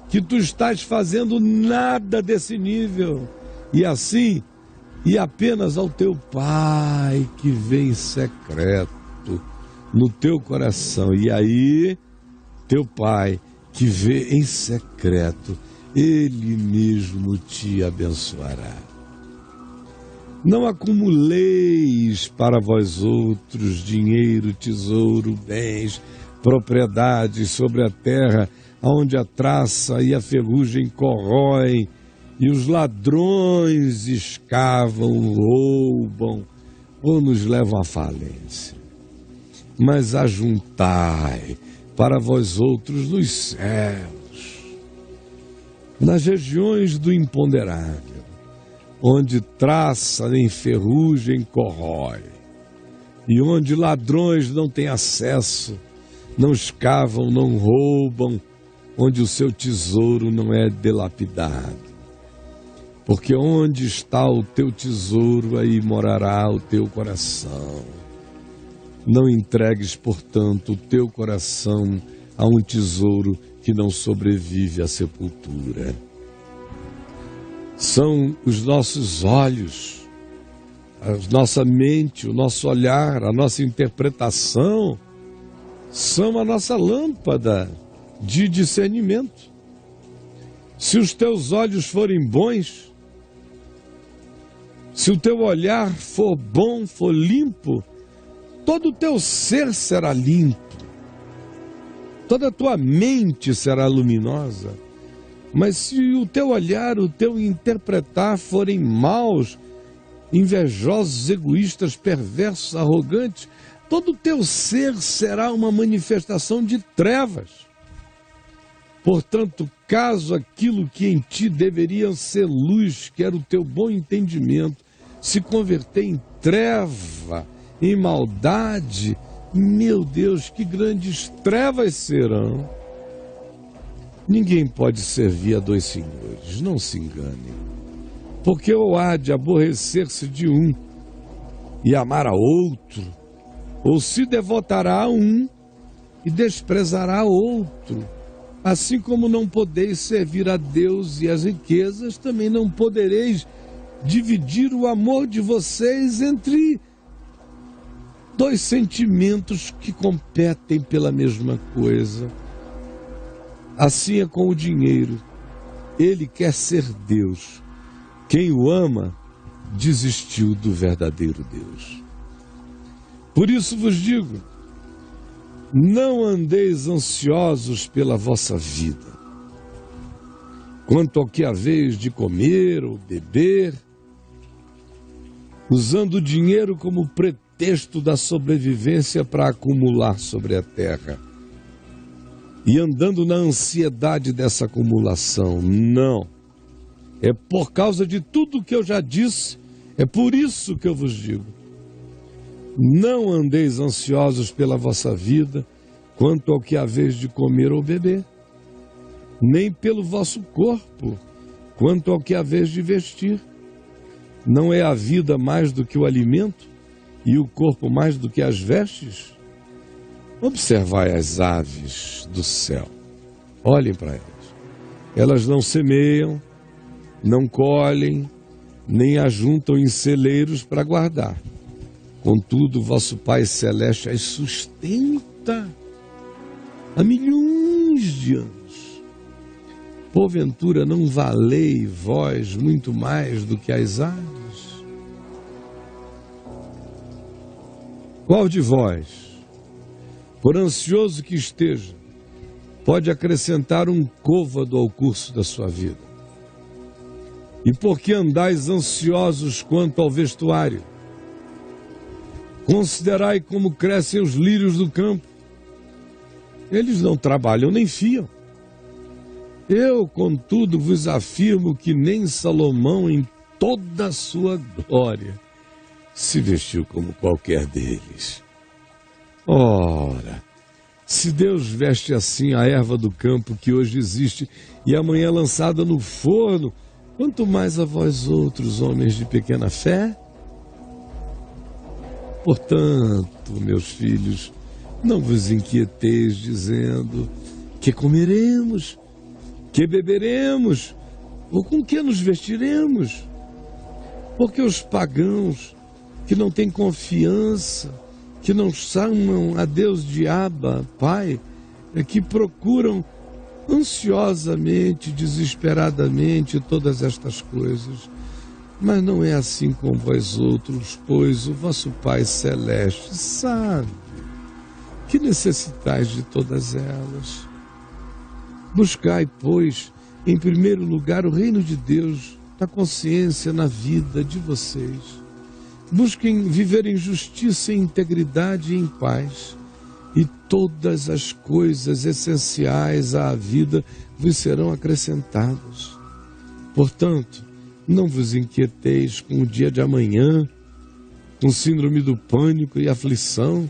que tu estás fazendo nada desse nível. E assim, e apenas ao teu Pai que vê em secreto no teu coração. E aí, teu Pai que vê em secreto, Ele mesmo te abençoará. Não acumuleis para vós outros dinheiro, tesouro, bens, propriedades sobre a terra, onde a traça e a ferrugem corroem, e os ladrões escavam, roubam ou nos levam à falência. Mas ajuntai para vós outros nos céus, nas regiões do imponderável, onde traça nem ferrugem corrói, e onde ladrões não têm acesso, não escavam, não roubam, onde o seu tesouro não é dilapidado. Porque onde está o teu tesouro, aí morará o teu coração. Não entregues, portanto, o teu coração a um tesouro que não sobrevive à sepultura. São os nossos olhos, a nossa mente, o nosso olhar, a nossa interpretação, são a nossa lâmpada de discernimento. Se os teus olhos forem bons, se o teu olhar for bom, for limpo, todo o teu ser será limpo, toda a tua mente será luminosa. Mas se o teu olhar, o teu interpretar forem maus, invejosos, egoístas, perversos, arrogantes, todo o teu ser será uma manifestação de trevas. Portanto, caso aquilo que em ti deveria ser luz, que era o teu bom entendimento, se converter em treva, em maldade, meu Deus, que grandes trevas serão. Ninguém pode servir a dois senhores, não se engane. Porque ou há de aborrecer-se de um e amar a outro, ou se devotará a um e desprezará outro. Assim como não podeis servir a Deus e as riquezas, também não podereis dividir o amor de vocês entre dois sentimentos que competem pela mesma coisa. Assim é com o dinheiro. Ele quer ser Deus. Quem o ama desistiu do verdadeiro Deus. Por isso vos digo, não andeis ansiosos pela vossa vida, quanto ao que haveis de comer ou beber, usando o dinheiro como pretexto da sobrevivência para acumular sobre a terra, e andando na ansiedade dessa acumulação. Não. É por causa de tudo que eu já disse, é por isso que eu vos digo. Não andeis ansiosos pela vossa vida, quanto ao que haveis de comer ou beber, nem pelo vosso corpo, quanto ao que haveis de vestir. Não é a vida mais do que o alimento, e o corpo mais do que as vestes? Observai as aves do céu. Olhem para elas. Elas não semeiam, não colhem, nem ajuntam em celeiros para guardar. Contudo, vosso Pai Celeste as sustenta há milhões de anos. Porventura não valei vós muito mais do que as aves? Qual de vós, por ansioso que esteja, pode acrescentar um côvado ao curso da sua vida? E por que andais ansiosos quanto ao vestuário? Considerai como crescem os lírios do campo. Eles não trabalham nem fiam. Eu, contudo, vos afirmo que nem Salomão, em toda a sua glória, se vestiu como qualquer deles. Ora, se Deus veste assim a erva do campo que hoje existe e amanhã é lançada no forno, quanto mais a vós outros, homens de pequena fé? Portanto, meus filhos, não vos inquieteis dizendo: que comeremos, que beberemos, ou com que nos vestiremos? Porque os pagãos que não têm confiança, que não chamam a Deus de Abba, Pai, que procuram ansiosamente, desesperadamente todas estas coisas. Mas não é assim com vós outros, pois o vosso Pai Celeste sabe que necessitais de todas elas. Buscai, pois, em primeiro lugar o reino de Deus, na consciência, na vida de vocês. Busquem viver em justiça, em integridade e em paz, e todas as coisas essenciais à vida vos serão acrescentadas. Portanto, não vos inquieteis com o dia de amanhã, com síndrome do pânico e aflição,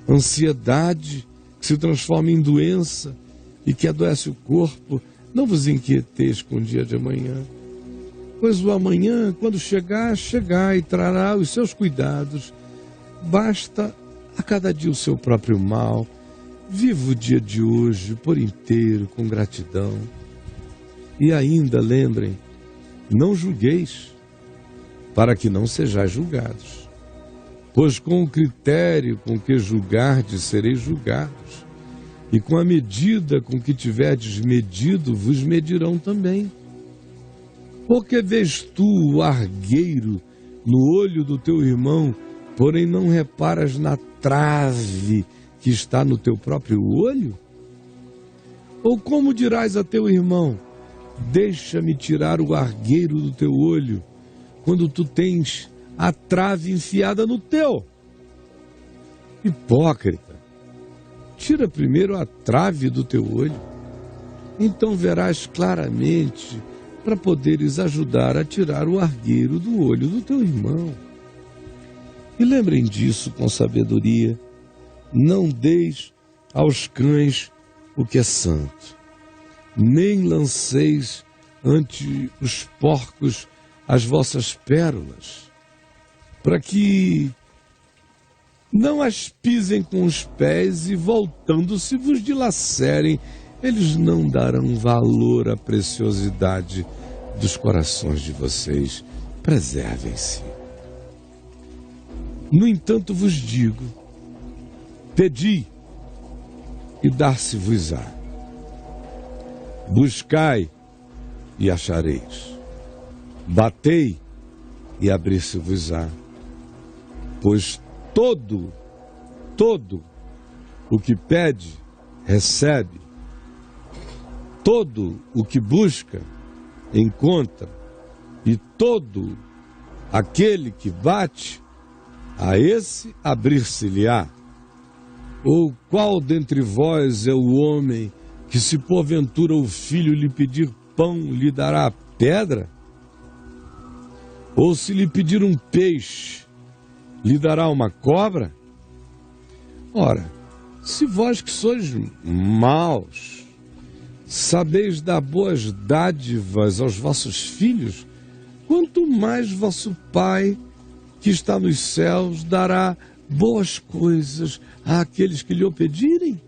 ansiedade que se transforma em doença e que adoece o corpo. Não vos inquieteis com o dia de amanhã, pois o amanhã, quando chegar e trará os seus cuidados. Basta a cada dia o seu próprio mal. Viva o dia de hoje por inteiro com gratidão. E ainda lembrem, não julgueis, para que não sejais julgados. Pois com o critério com que julgardes, sereis julgados. E com a medida com que tiverdes medido, vos medirão também. Porque vês tu o argueiro no olho do teu irmão, porém não reparas na trave que está no teu próprio olho? Ou como dirás a teu irmão: deixa-me tirar o argueiro do teu olho, quando tu tens a trave enfiada no teu? Hipócrita, tira primeiro a trave do teu olho, então verás claramente para poderes ajudar a tirar o argueiro do olho do teu irmão. E lembrem disso com sabedoria: não deis aos cães o que é santo, nem lanceis ante os porcos as vossas pérolas, para que não as pisem com os pés e, voltando-se, vos dilacerem. Eles não darão valor à preciosidade dos corações de vocês. Preservem-se. No entanto, vos digo: pedi e dar-se-vos-á. Buscai e achareis. Batei e abrir-se-vos-á. Pois todo o que pede, recebe. Todo o que busca, encontra. E todo aquele que bate, a esse abrir-se-lhe-á. Ou qual dentre vós é o homem que, se porventura o filho lhe pedir pão, lhe dará pedra? Ou se lhe pedir um peixe, lhe dará uma cobra? Ora, se vós que sois maus, sabeis dar boas dádivas aos vossos filhos, quanto mais vosso Pai, que está nos céus, dará boas coisas àqueles que lhe o pedirem?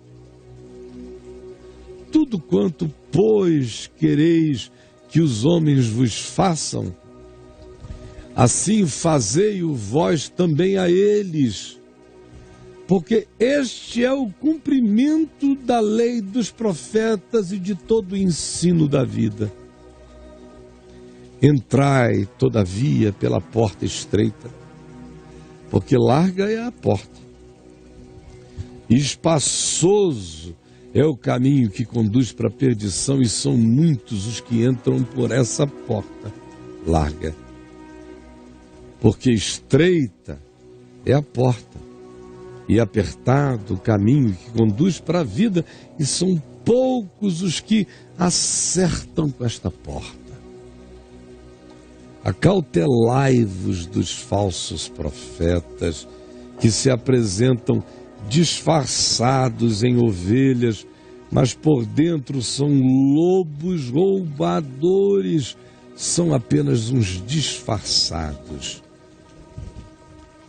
Tudo quanto, pois, quereis que os homens vos façam, assim fazei-o vós também a eles, porque este é o cumprimento da lei dos profetas e de todo o ensino da vida. Entrai, todavia, pela porta estreita, porque larga é a porta, e espaçoso é o caminho que conduz para a perdição, e são muitos os que entram por essa porta larga. Porque estreita é a porta, e apertado o caminho que conduz para a vida, e são poucos os que acertam com esta porta. Acautelai-vos dos falsos profetas, que se apresentam disfarçados em ovelhas, mas por dentro são lobos roubadores, são apenas uns disfarçados.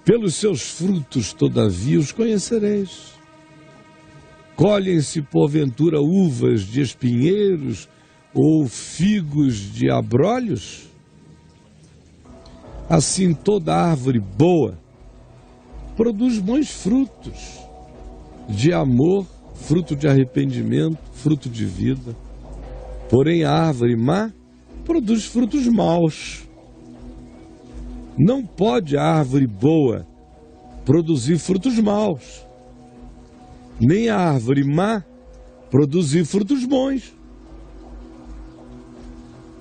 Pelos seus frutos, todavia, os conhecereis. Colhem-se, porventura, uvas de espinheiros ou figos de abrolhos? Assim, toda árvore boa produz bons frutos, de amor, fruto de arrependimento, fruto de vida. Porém, a árvore má produz frutos maus. Não pode a árvore boa produzir frutos maus, nem a árvore má produzir frutos bons.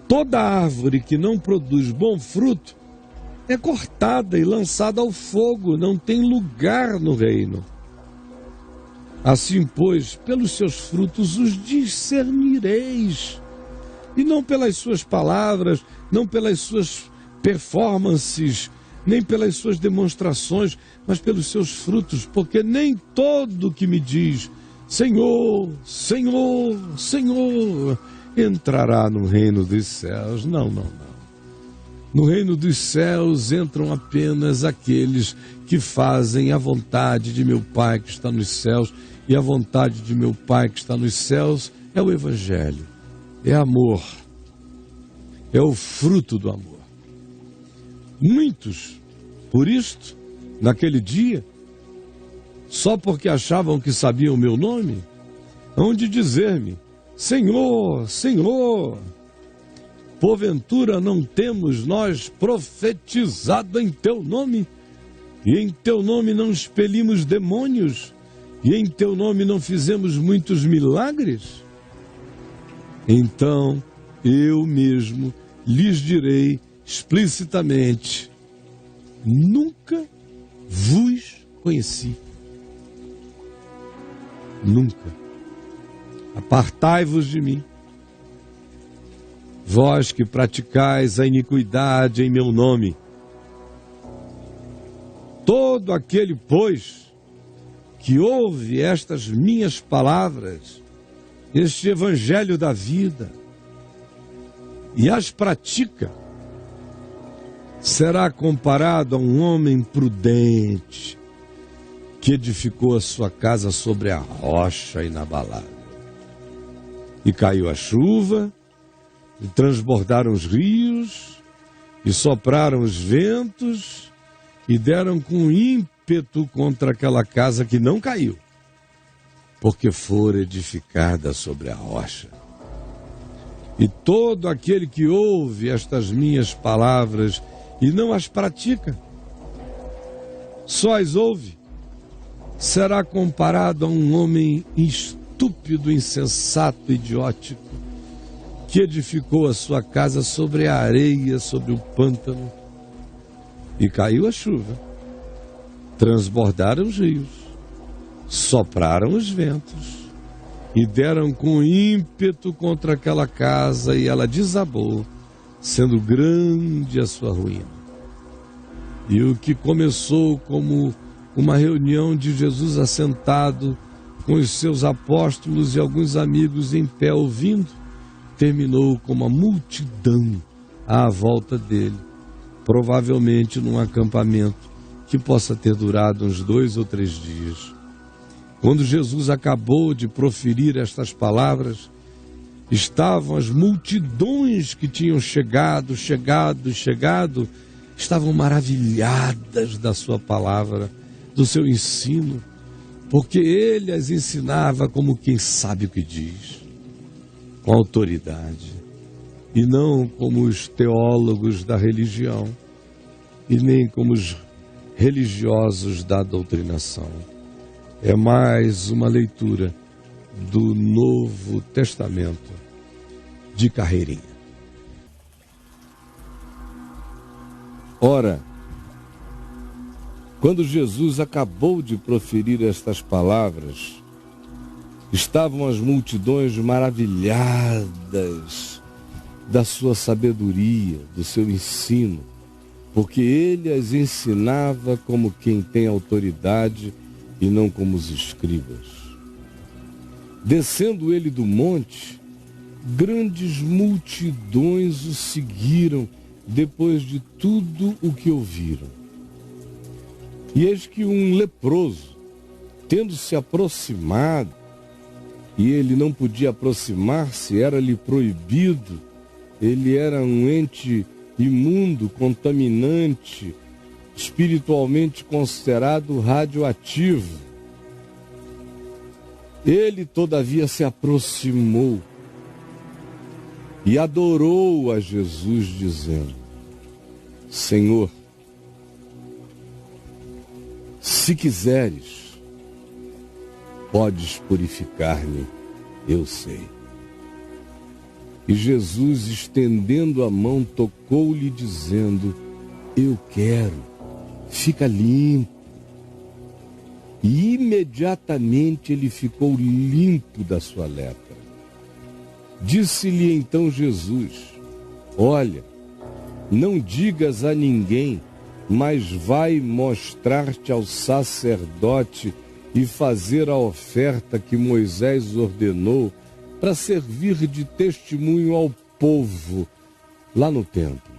Toda árvore que não produz bom fruto é cortada e lançada ao fogo, não tem lugar no reino. Assim, pois, pelos seus frutos os discernireis, e não pelas suas palavras, não pelas suas performances, nem pelas suas demonstrações, mas pelos seus frutos, porque nem todo que me diz Senhor, Senhor, Senhor, entrará no reino dos céus. Não. No reino dos céus entram apenas aqueles que fazem a vontade de meu Pai que está nos céus, e a vontade de meu Pai que está nos céus é o Evangelho, é amor, é o fruto do amor. Muitos, por isto, naquele dia, só porque achavam que sabiam o meu nome, hão de dizer-me: Senhor, Senhor, porventura não temos nós profetizado em teu nome, e em teu nome não expelimos demônios, e em teu nome não fizemos muitos milagres? Então eu mesmo lhes direi explicitamente: nunca vos conheci. Nunca. Apartai-vos de mim, vós que praticais a iniquidade em meu nome. Todo aquele, pois, que ouve estas minhas palavras este evangelho da vida e as pratica, será comparado a um homem prudente que edificou a sua casa sobre a rocha inabalável. E caiu a chuva, e transbordaram os rios, e sopraram os ventos, e deram com ímpeto contra aquela casa que não caiu, porque fora edificada sobre a rocha. E todo aquele que ouve estas minhas palavras e não as pratica, só as ouve, será comparado a um homem estúpido, insensato, idiótico, que edificou a sua casa sobre a areia, sobre o pântano, e caiu a chuva, transbordaram os rios, sopraram os ventos, e deram com ímpeto contra aquela casa, e ela desabou, sendo grande a sua ruína. E o que começou como uma reunião de Jesus assentado com os seus apóstolos e alguns amigos em pé ouvindo, terminou com uma multidão à volta dele, provavelmente num acampamento que possa ter durado uns 2 ou 3 dias. Quando Jesus acabou de proferir estas palavras, estavam as multidões que tinham chegado, estavam maravilhadas da sua palavra, do seu ensino, porque ele as ensinava como quem sabe o que diz, com autoridade, e não como os teólogos da religião, e nem como os religiosos da doutrinação. É mais uma leitura do Novo Testamento de carreirinha. Ora, quando Jesus acabou de proferir estas palavras, estavam as multidões maravilhadas da sua sabedoria, do seu ensino, porque ele as ensinava como quem tem autoridade e não como os escribas. Descendo ele do monte, grandes multidões o seguiram depois de tudo o que ouviram. E eis que um leproso, tendo se aproximado, e ele não podia aproximar-se, era-lhe proibido, ele era um ente imundo, contaminante, espiritualmente considerado radioativo. Ele, todavia, se aproximou e adorou a Jesus, dizendo: Senhor, se quiseres, podes purificar-me, eu sei. E Jesus, estendendo a mão, tocou-lhe, dizendo: eu quero, fica limpo. E imediatamente ele ficou limpo da sua lepra. Disse-lhe então Jesus: olha, não digas a ninguém, mas vai mostrar-te ao sacerdote e fazer a oferta que Moisés ordenou para servir de testemunho ao povo lá no templo.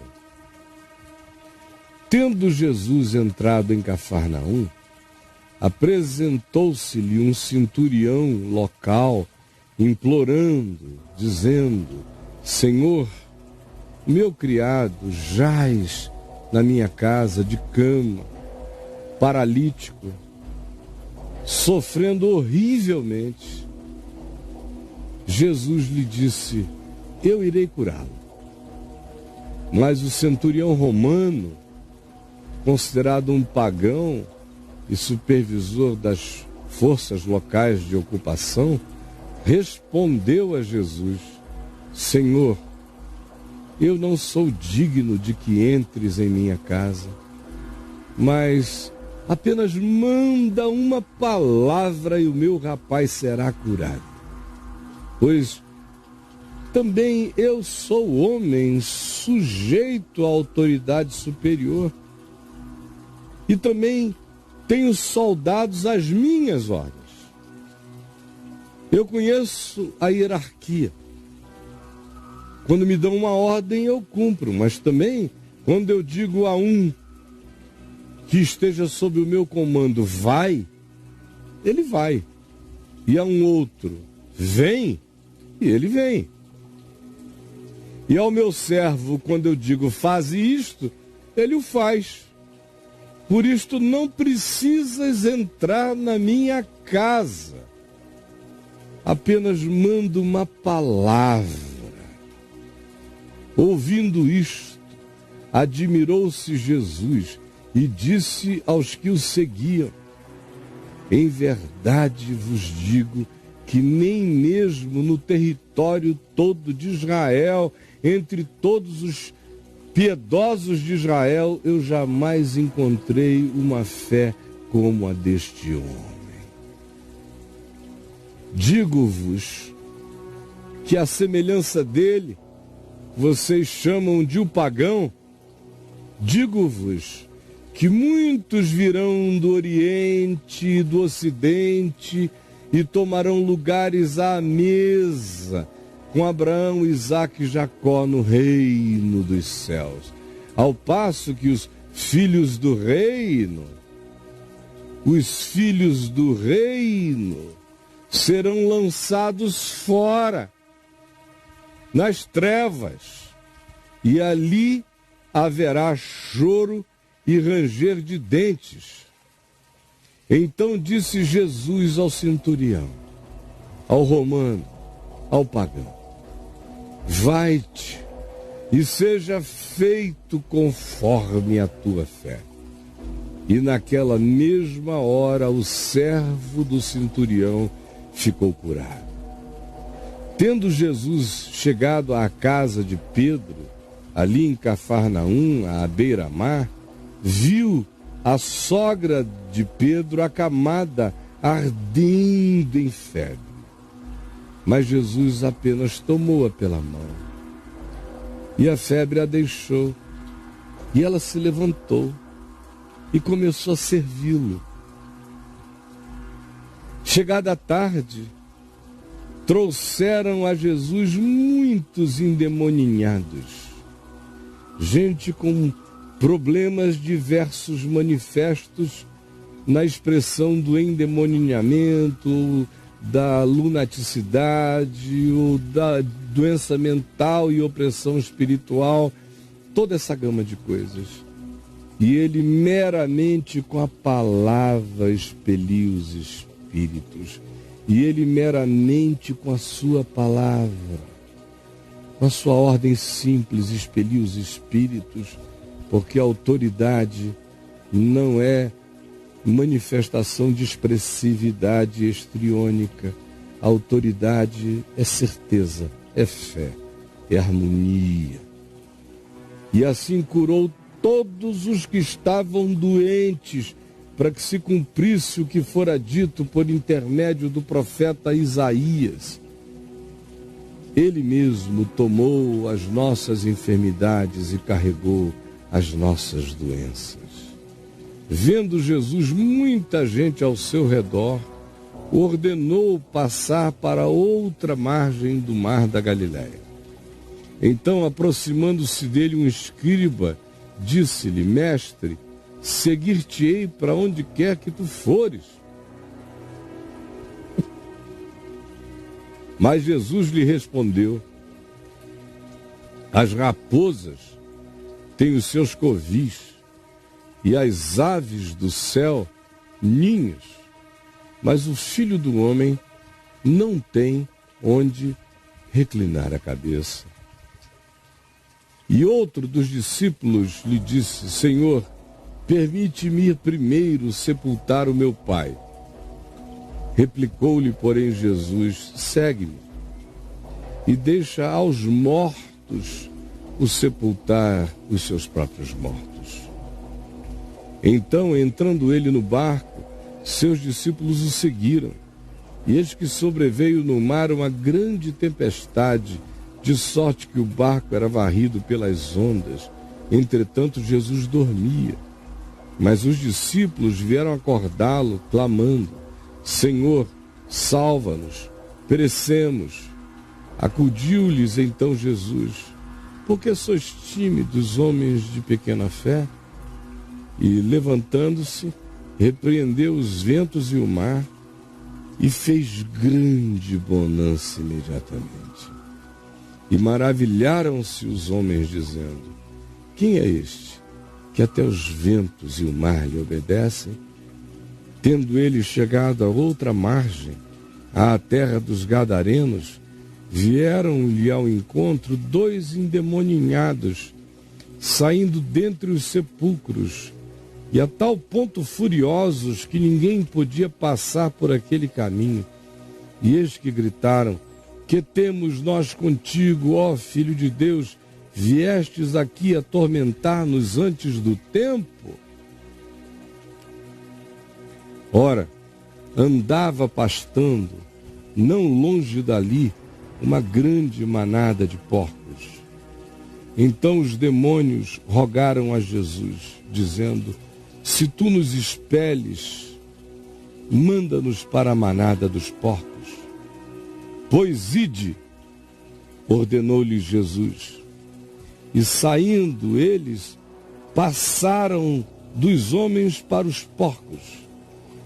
Tendo Jesus entrado em Cafarnaum, apresentou-se-lhe um centurião local, implorando, dizendo: Senhor, meu criado jaz na minha casa de cama, paralítico, sofrendo horrivelmente. Jesus lhe disse: eu irei curá-lo. Mas o centurião romano, considerado um pagão e supervisor das forças locais de ocupação, respondeu a Jesus: Senhor, eu não sou digno de que entres em minha casa, mas apenas manda uma palavra e o meu rapaz será curado. Pois também eu sou homem sujeito à autoridade superior e também tenho soldados às minhas ordens. Eu conheço a hierarquia. Quando me dão uma ordem, eu cumpro, mas também, quando eu digo a um que esteja sob o meu comando, vai, ele vai. E a um outro, vem, e ele vem. E ao meu servo, quando eu digo, faz isto, ele o faz. Por isto não precisas entrar na minha casa. Apenas mando uma palavra. Ouvindo isto, admirou-se Jesus e disse aos que o seguiam: em verdade vos digo que nem mesmo no território todo de Israel, entre todos os piedosos de Israel, eu jamais encontrei uma fé como a deste homem. Digo-vos que a semelhança dele, vocês chamam de o pagão. Digo-vos que muitos virão do Oriente e do Ocidente e tomarão lugares à mesa com Abraão, Isaque e Jacó no reino dos céus. Ao passo que os filhos do reino serão lançados fora, nas trevas, e ali haverá choro e ranger de dentes. Então disse Jesus ao centurião, ao romano, ao pagão: vai-te e seja feito conforme a tua fé. E naquela mesma hora o servo do centurião ficou curado. Tendo Jesus chegado à casa de Pedro, ali em Cafarnaum, à beira-mar, viu a sogra de Pedro acamada, ardendo em febre. Mas Jesus apenas tomou-a pela mão. E a febre a deixou. E ela se levantou e começou a servi-lo. Chegada a tarde, trouxeram a Jesus muitos endemoninhados, gente com problemas diversos manifestos na expressão do endemoninhamento, da lunaticidade, ou da doença mental e opressão espiritual, toda essa gama de coisas. E ele meramente com a palavra expelia os espíritos. E ele meramente com a sua palavra, com a sua ordem simples, expelia os espíritos, porque a autoridade não é manifestação de expressividade estriônica. A autoridade é certeza, é fé, é harmonia. E assim curou todos os que estavam doentes, para que se cumprisse o que fora dito por intermédio do profeta Isaías. Ele mesmo tomou as nossas enfermidades e carregou as nossas doenças. Vendo Jesus muita gente ao seu redor, ordenou passar para outra margem do mar da Galileia. Então, aproximando-se dele um escriba, disse-lhe: mestre, seguir-te-ei para onde quer que tu fores. Mas Jesus lhe respondeu: as raposas têm os seus covis, e as aves do céu ninhos, mas o Filho do Homem não tem onde reclinar a cabeça. E outro dos discípulos lhe disse: Senhor, permite-me ir primeiro sepultar o meu pai. Replicou-lhe, porém, Jesus: segue-me e deixa aos mortos o sepultar os seus próprios mortos. Então, entrando ele no barco, seus discípulos o seguiram. E eis que sobreveio no mar uma grande tempestade, de sorte que o barco era varrido pelas ondas. Entretanto, Jesus dormia. Mas os discípulos vieram acordá-lo, clamando: Senhor, salva-nos, perecemos. Acudiu-lhes então Jesus: por que sois tímidos, homens de pequena fé? E, levantando-se, repreendeu os ventos e o mar, e fez grande bonança imediatamente. E maravilharam-se os homens, dizendo: quem é este, que até os ventos e o mar lhe obedecem? Tendo ele chegado a outra margem, à terra dos Gadarenos, vieram-lhe ao encontro 2 endemoninhados, saindo dentre os sepulcros, e a tal ponto furiosos que ninguém podia passar por aquele caminho. E eis que gritaram: que temos nós contigo, ó Filho de Deus? Viestes aqui atormentar-nos antes do tempo? Ora, andava pastando, não longe dali, uma grande manada de porcos. Então os demônios rogaram a Jesus, dizendo: se tu nos expeles, manda-nos para a manada dos porcos. Pois ide, ordenou-lhe Jesus. E saindo eles, passaram dos homens para os porcos.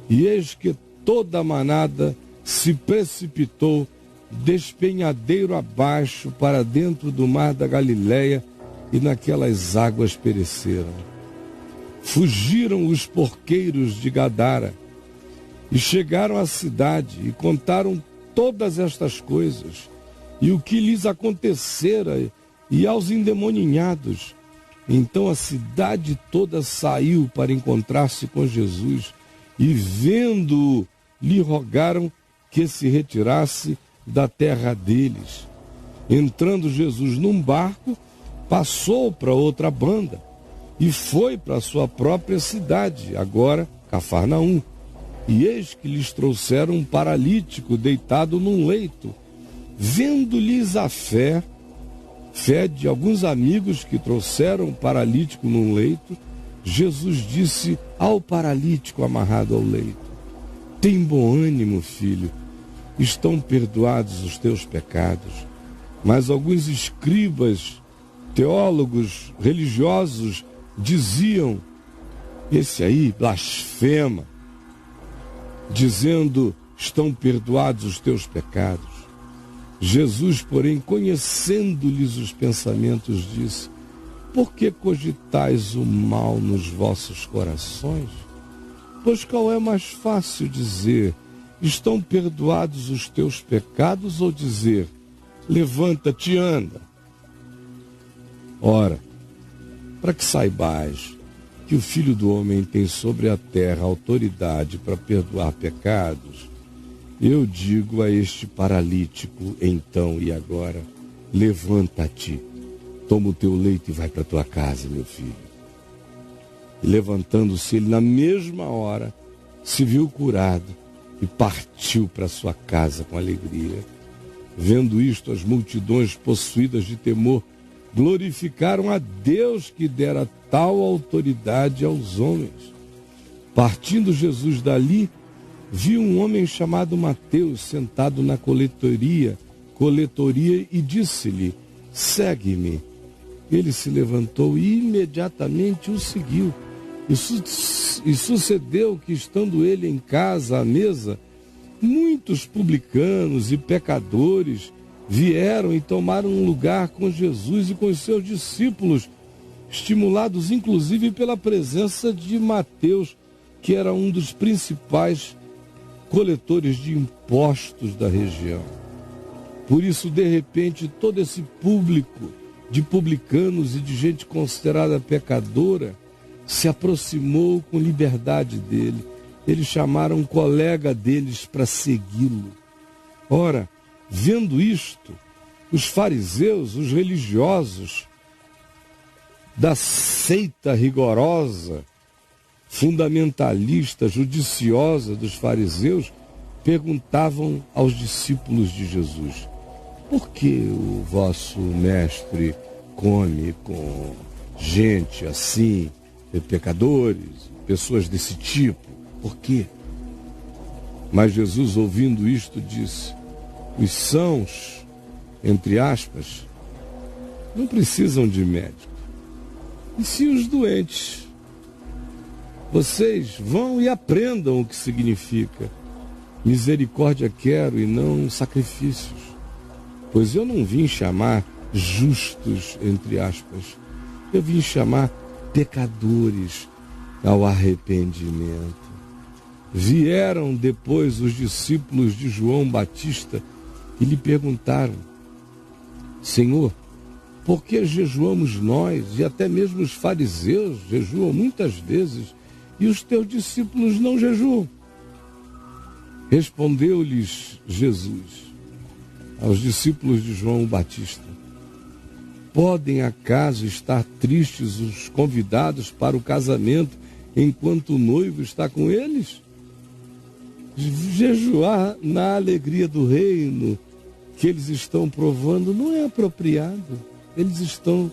E eis que toda a manada se precipitou despenhadeiro abaixo para dentro do mar da Galileia, e naquelas águas pereceram. Fugiram os porqueiros de Gadara e chegaram à cidade e contaram todas estas coisas e o que lhes acontecera e aos endemoninhados. Então a cidade toda saiu para encontrar-se com Jesus, e vendo-o, lhe rogaram que se retirasse da terra deles. Entrando Jesus num barco, passou para outra banda e foi para a sua própria cidade, agora Cafarnaum. E eis que lhes trouxeram um paralítico deitado num leito. Vendo-lhes a fé de alguns amigos que trouxeram o paralítico num leito, Jesus disse ao paralítico amarrado ao leito: tem bom ânimo, filho, estão perdoados os teus pecados. Mas alguns escribas, teólogos, religiosos diziam: esse aí blasfema, dizendo: estão perdoados os teus pecados. Jesus, porém, conhecendo-lhes os pensamentos, disse: por que cogitais o mal nos vossos corações? Pois qual é mais fácil dizer: estão perdoados os teus pecados, ou dizer: levanta-te e anda? Ora, para que saibais que o Filho do Homem tem sobre a terra autoridade para perdoar pecados, eu digo a este paralítico, então e agora: levanta-te, toma o teu leito e vai para a tua casa, meu filho. E levantando-se ele na mesma hora, se viu curado e partiu para sua casa com alegria. Vendo isto, as multidões, possuídas de temor, glorificaram a Deus que dera tal autoridade aos homens. Partindo Jesus dali, viu um homem chamado Mateus sentado na coletoria, e disse-lhe: segue-me. Ele se levantou e imediatamente o seguiu. E sucedeu que, estando ele em casa à mesa, muitos publicanos e pecadores vieram e tomaram um lugar com Jesus e com os seus discípulos, estimulados inclusive pela presença de Mateus, que era um dos principais coletores de impostos da região. Por isso, de repente, todo esse público de publicanos e de gente considerada pecadora se aproximou com liberdade dele. Eles chamaram um colega deles para segui-lo. Ora, vendo isto, os fariseus, os religiosos da seita rigorosa, fundamentalista, judiciosa dos fariseus, perguntavam aos discípulos de Jesus: por que o vosso mestre come com gente assim, pecadores, pessoas desse tipo? Por quê? Mas Jesus, ouvindo isto, disse: os sãos, entre aspas, não precisam de médico. E se os doentes? Vocês vão e aprendam o que significa. Misericórdia quero e não sacrifícios. Pois eu não vim chamar justos, entre aspas. Eu vim chamar pecadores ao arrependimento. Vieram depois os discípulos de João Batista e lhe perguntaram: Senhor, por que jejuamos nós e até mesmo os fariseus jejuam muitas vezes e os teus discípulos não jejuam? Respondeu-lhes Jesus aos discípulos de João Batista: podem acaso estar tristes os convidados para o casamento enquanto o noivo está com eles? Jejuar na alegria do reino que eles estão provando não é apropriado. Eles estão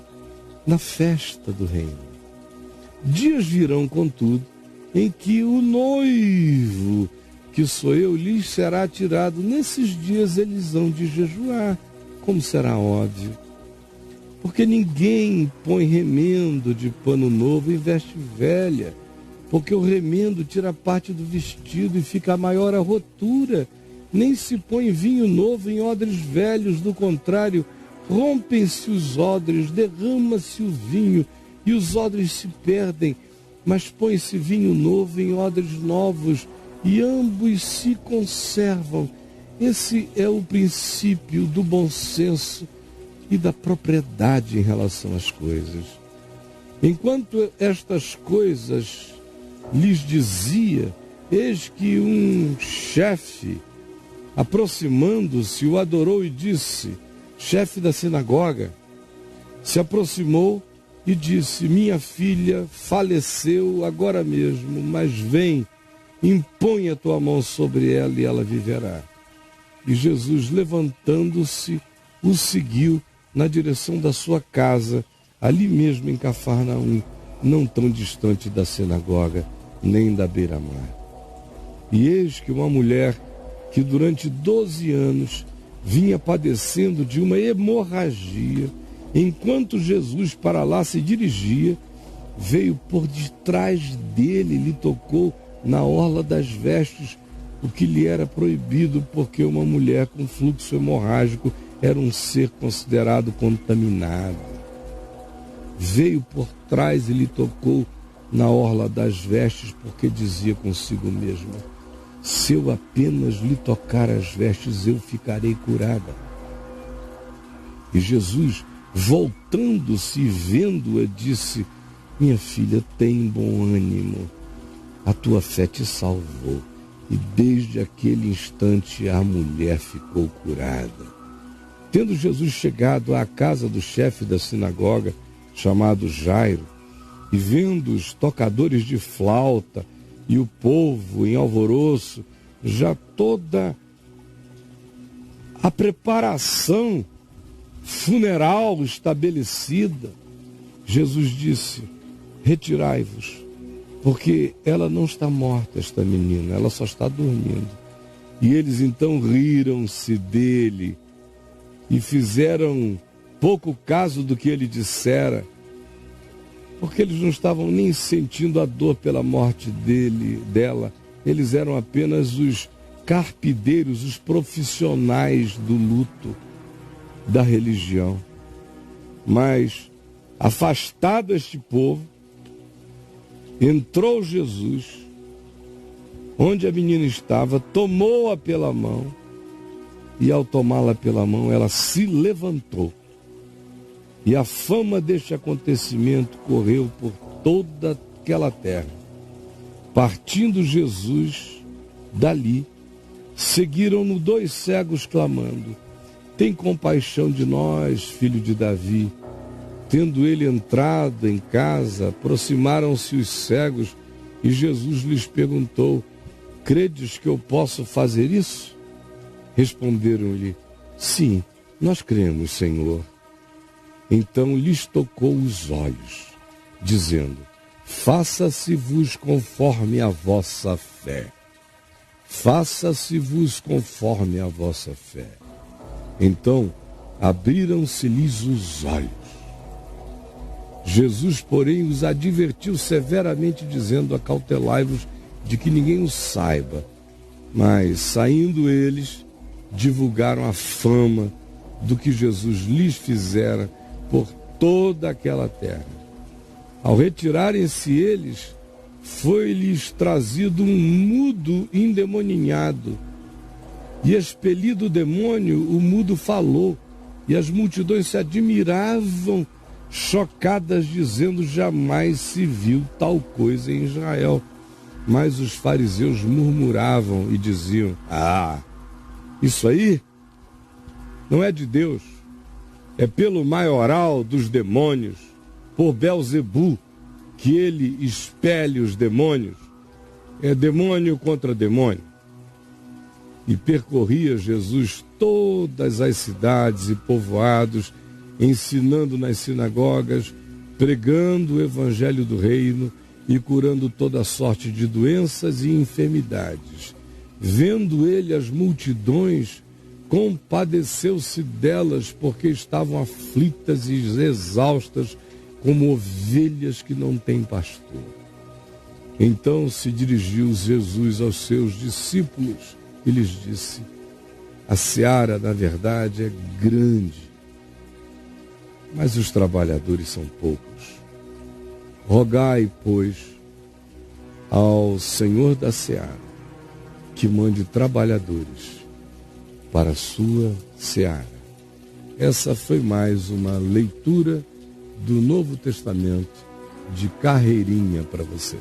na festa do reino. Dias virão, contudo, em que o noivo, que sou eu, lhes será tirado. Nesses dias eles hão de jejuar, como será óbvio. Porque ninguém põe remendo de pano novo em veste velha, porque o remendo tira parte do vestido e fica maior a rotura. Nem se põe vinho novo em odres velhos, do contrário, rompem-se os odres, derrama-se o vinho e os odres se perdem, mas põe-se vinho novo em odres novos e ambos se conservam. Esse é o princípio do bom senso e da propriedade em relação às coisas. Enquanto estas coisas lhes dizia, eis que um chefe, aproximando-se, o adorou e disse, chefe da sinagoga, se aproximou e disse: minha filha faleceu agora mesmo, mas vem, impõe a tua mão sobre ela e ela viverá. E Jesus, levantando-se, o seguiu na direção da sua casa, ali mesmo em Cafarnaum, não tão distante da sinagoga, nem da beira-mar. E eis que uma mulher que durante 12 anos vinha padecendo de uma hemorragia, enquanto Jesus para lá se dirigia, veio por detrás dele e lhe tocou na orla das vestes, o que lhe era proibido, porque uma mulher com fluxo hemorrágico era um ser considerado contaminado. Veio por trás e lhe tocou na orla das vestes, porque dizia consigo mesma: se eu apenas lhe tocar as vestes, eu ficarei curada. E Jesus, voltando-se e vendo-a, disse: minha filha, tem bom ânimo, a tua fé te salvou. E desde aquele instante a mulher ficou curada. Tendo Jesus chegado à casa do chefe da sinagoga, chamado Jairo, e vendo os tocadores de flauta e o povo em alvoroço, já toda a preparação funeral estabelecida, Jesus disse: retirai-vos, porque ela não está morta, esta menina, ela só está dormindo. E eles então riram-se dele e fizeram pouco caso do que ele dissera, porque eles não estavam nem sentindo a dor pela morte dela. Eles eram apenas os carpideiros, os profissionais do luto, da religião. Mas, afastado este povo, entrou Jesus, onde a menina estava, tomou-a pela mão, e ao tomá-la pela mão, ela se levantou. E a fama deste acontecimento correu por toda aquela terra. Partindo Jesus dali, seguiram-no 2 cegos clamando: tem compaixão de nós, filho de Davi. Tendo ele entrado em casa, aproximaram-se os cegos e Jesus lhes perguntou: credes que eu posso fazer isso? Responderam-lhe: sim, nós cremos, Senhor. Então lhes tocou os olhos, dizendo: faça-se-vos conforme a vossa fé. Faça-se-vos conforme a vossa fé. Então abriram-se-lhes os olhos. Jesus, porém, os advertiu severamente, dizendo: acautelai-vos de que ninguém o saiba. Mas, saindo eles, divulgaram a fama do que Jesus lhes fizera por toda aquela terra. Ao retirarem-se eles, foi-lhes trazido um mudo endemoninhado, e expelido o demônio, o mudo falou, e as multidões se admiravam, chocadas, dizendo: jamais se viu tal coisa em Israel. Mas os fariseus murmuravam e diziam: isso aí não é de Deus, é pelo maioral dos demônios, por Belzebu, que ele expele os demônios. É demônio contra demônio. E percorria Jesus todas as cidades e povoados, ensinando nas sinagogas, pregando o evangelho do reino e curando toda sorte de doenças e enfermidades. Vendo ele as multidões, compadeceu-se delas, porque estavam aflitas e exaustas, como ovelhas que não têm pastor. Então se dirigiu Jesus aos seus discípulos e lhes disse: a seara, na verdade, é grande, mas os trabalhadores são poucos. Rogai, pois, ao Senhor da seara que mande trabalhadores para a sua seara. Essa foi mais uma leitura do Novo Testamento de carreirinha para você.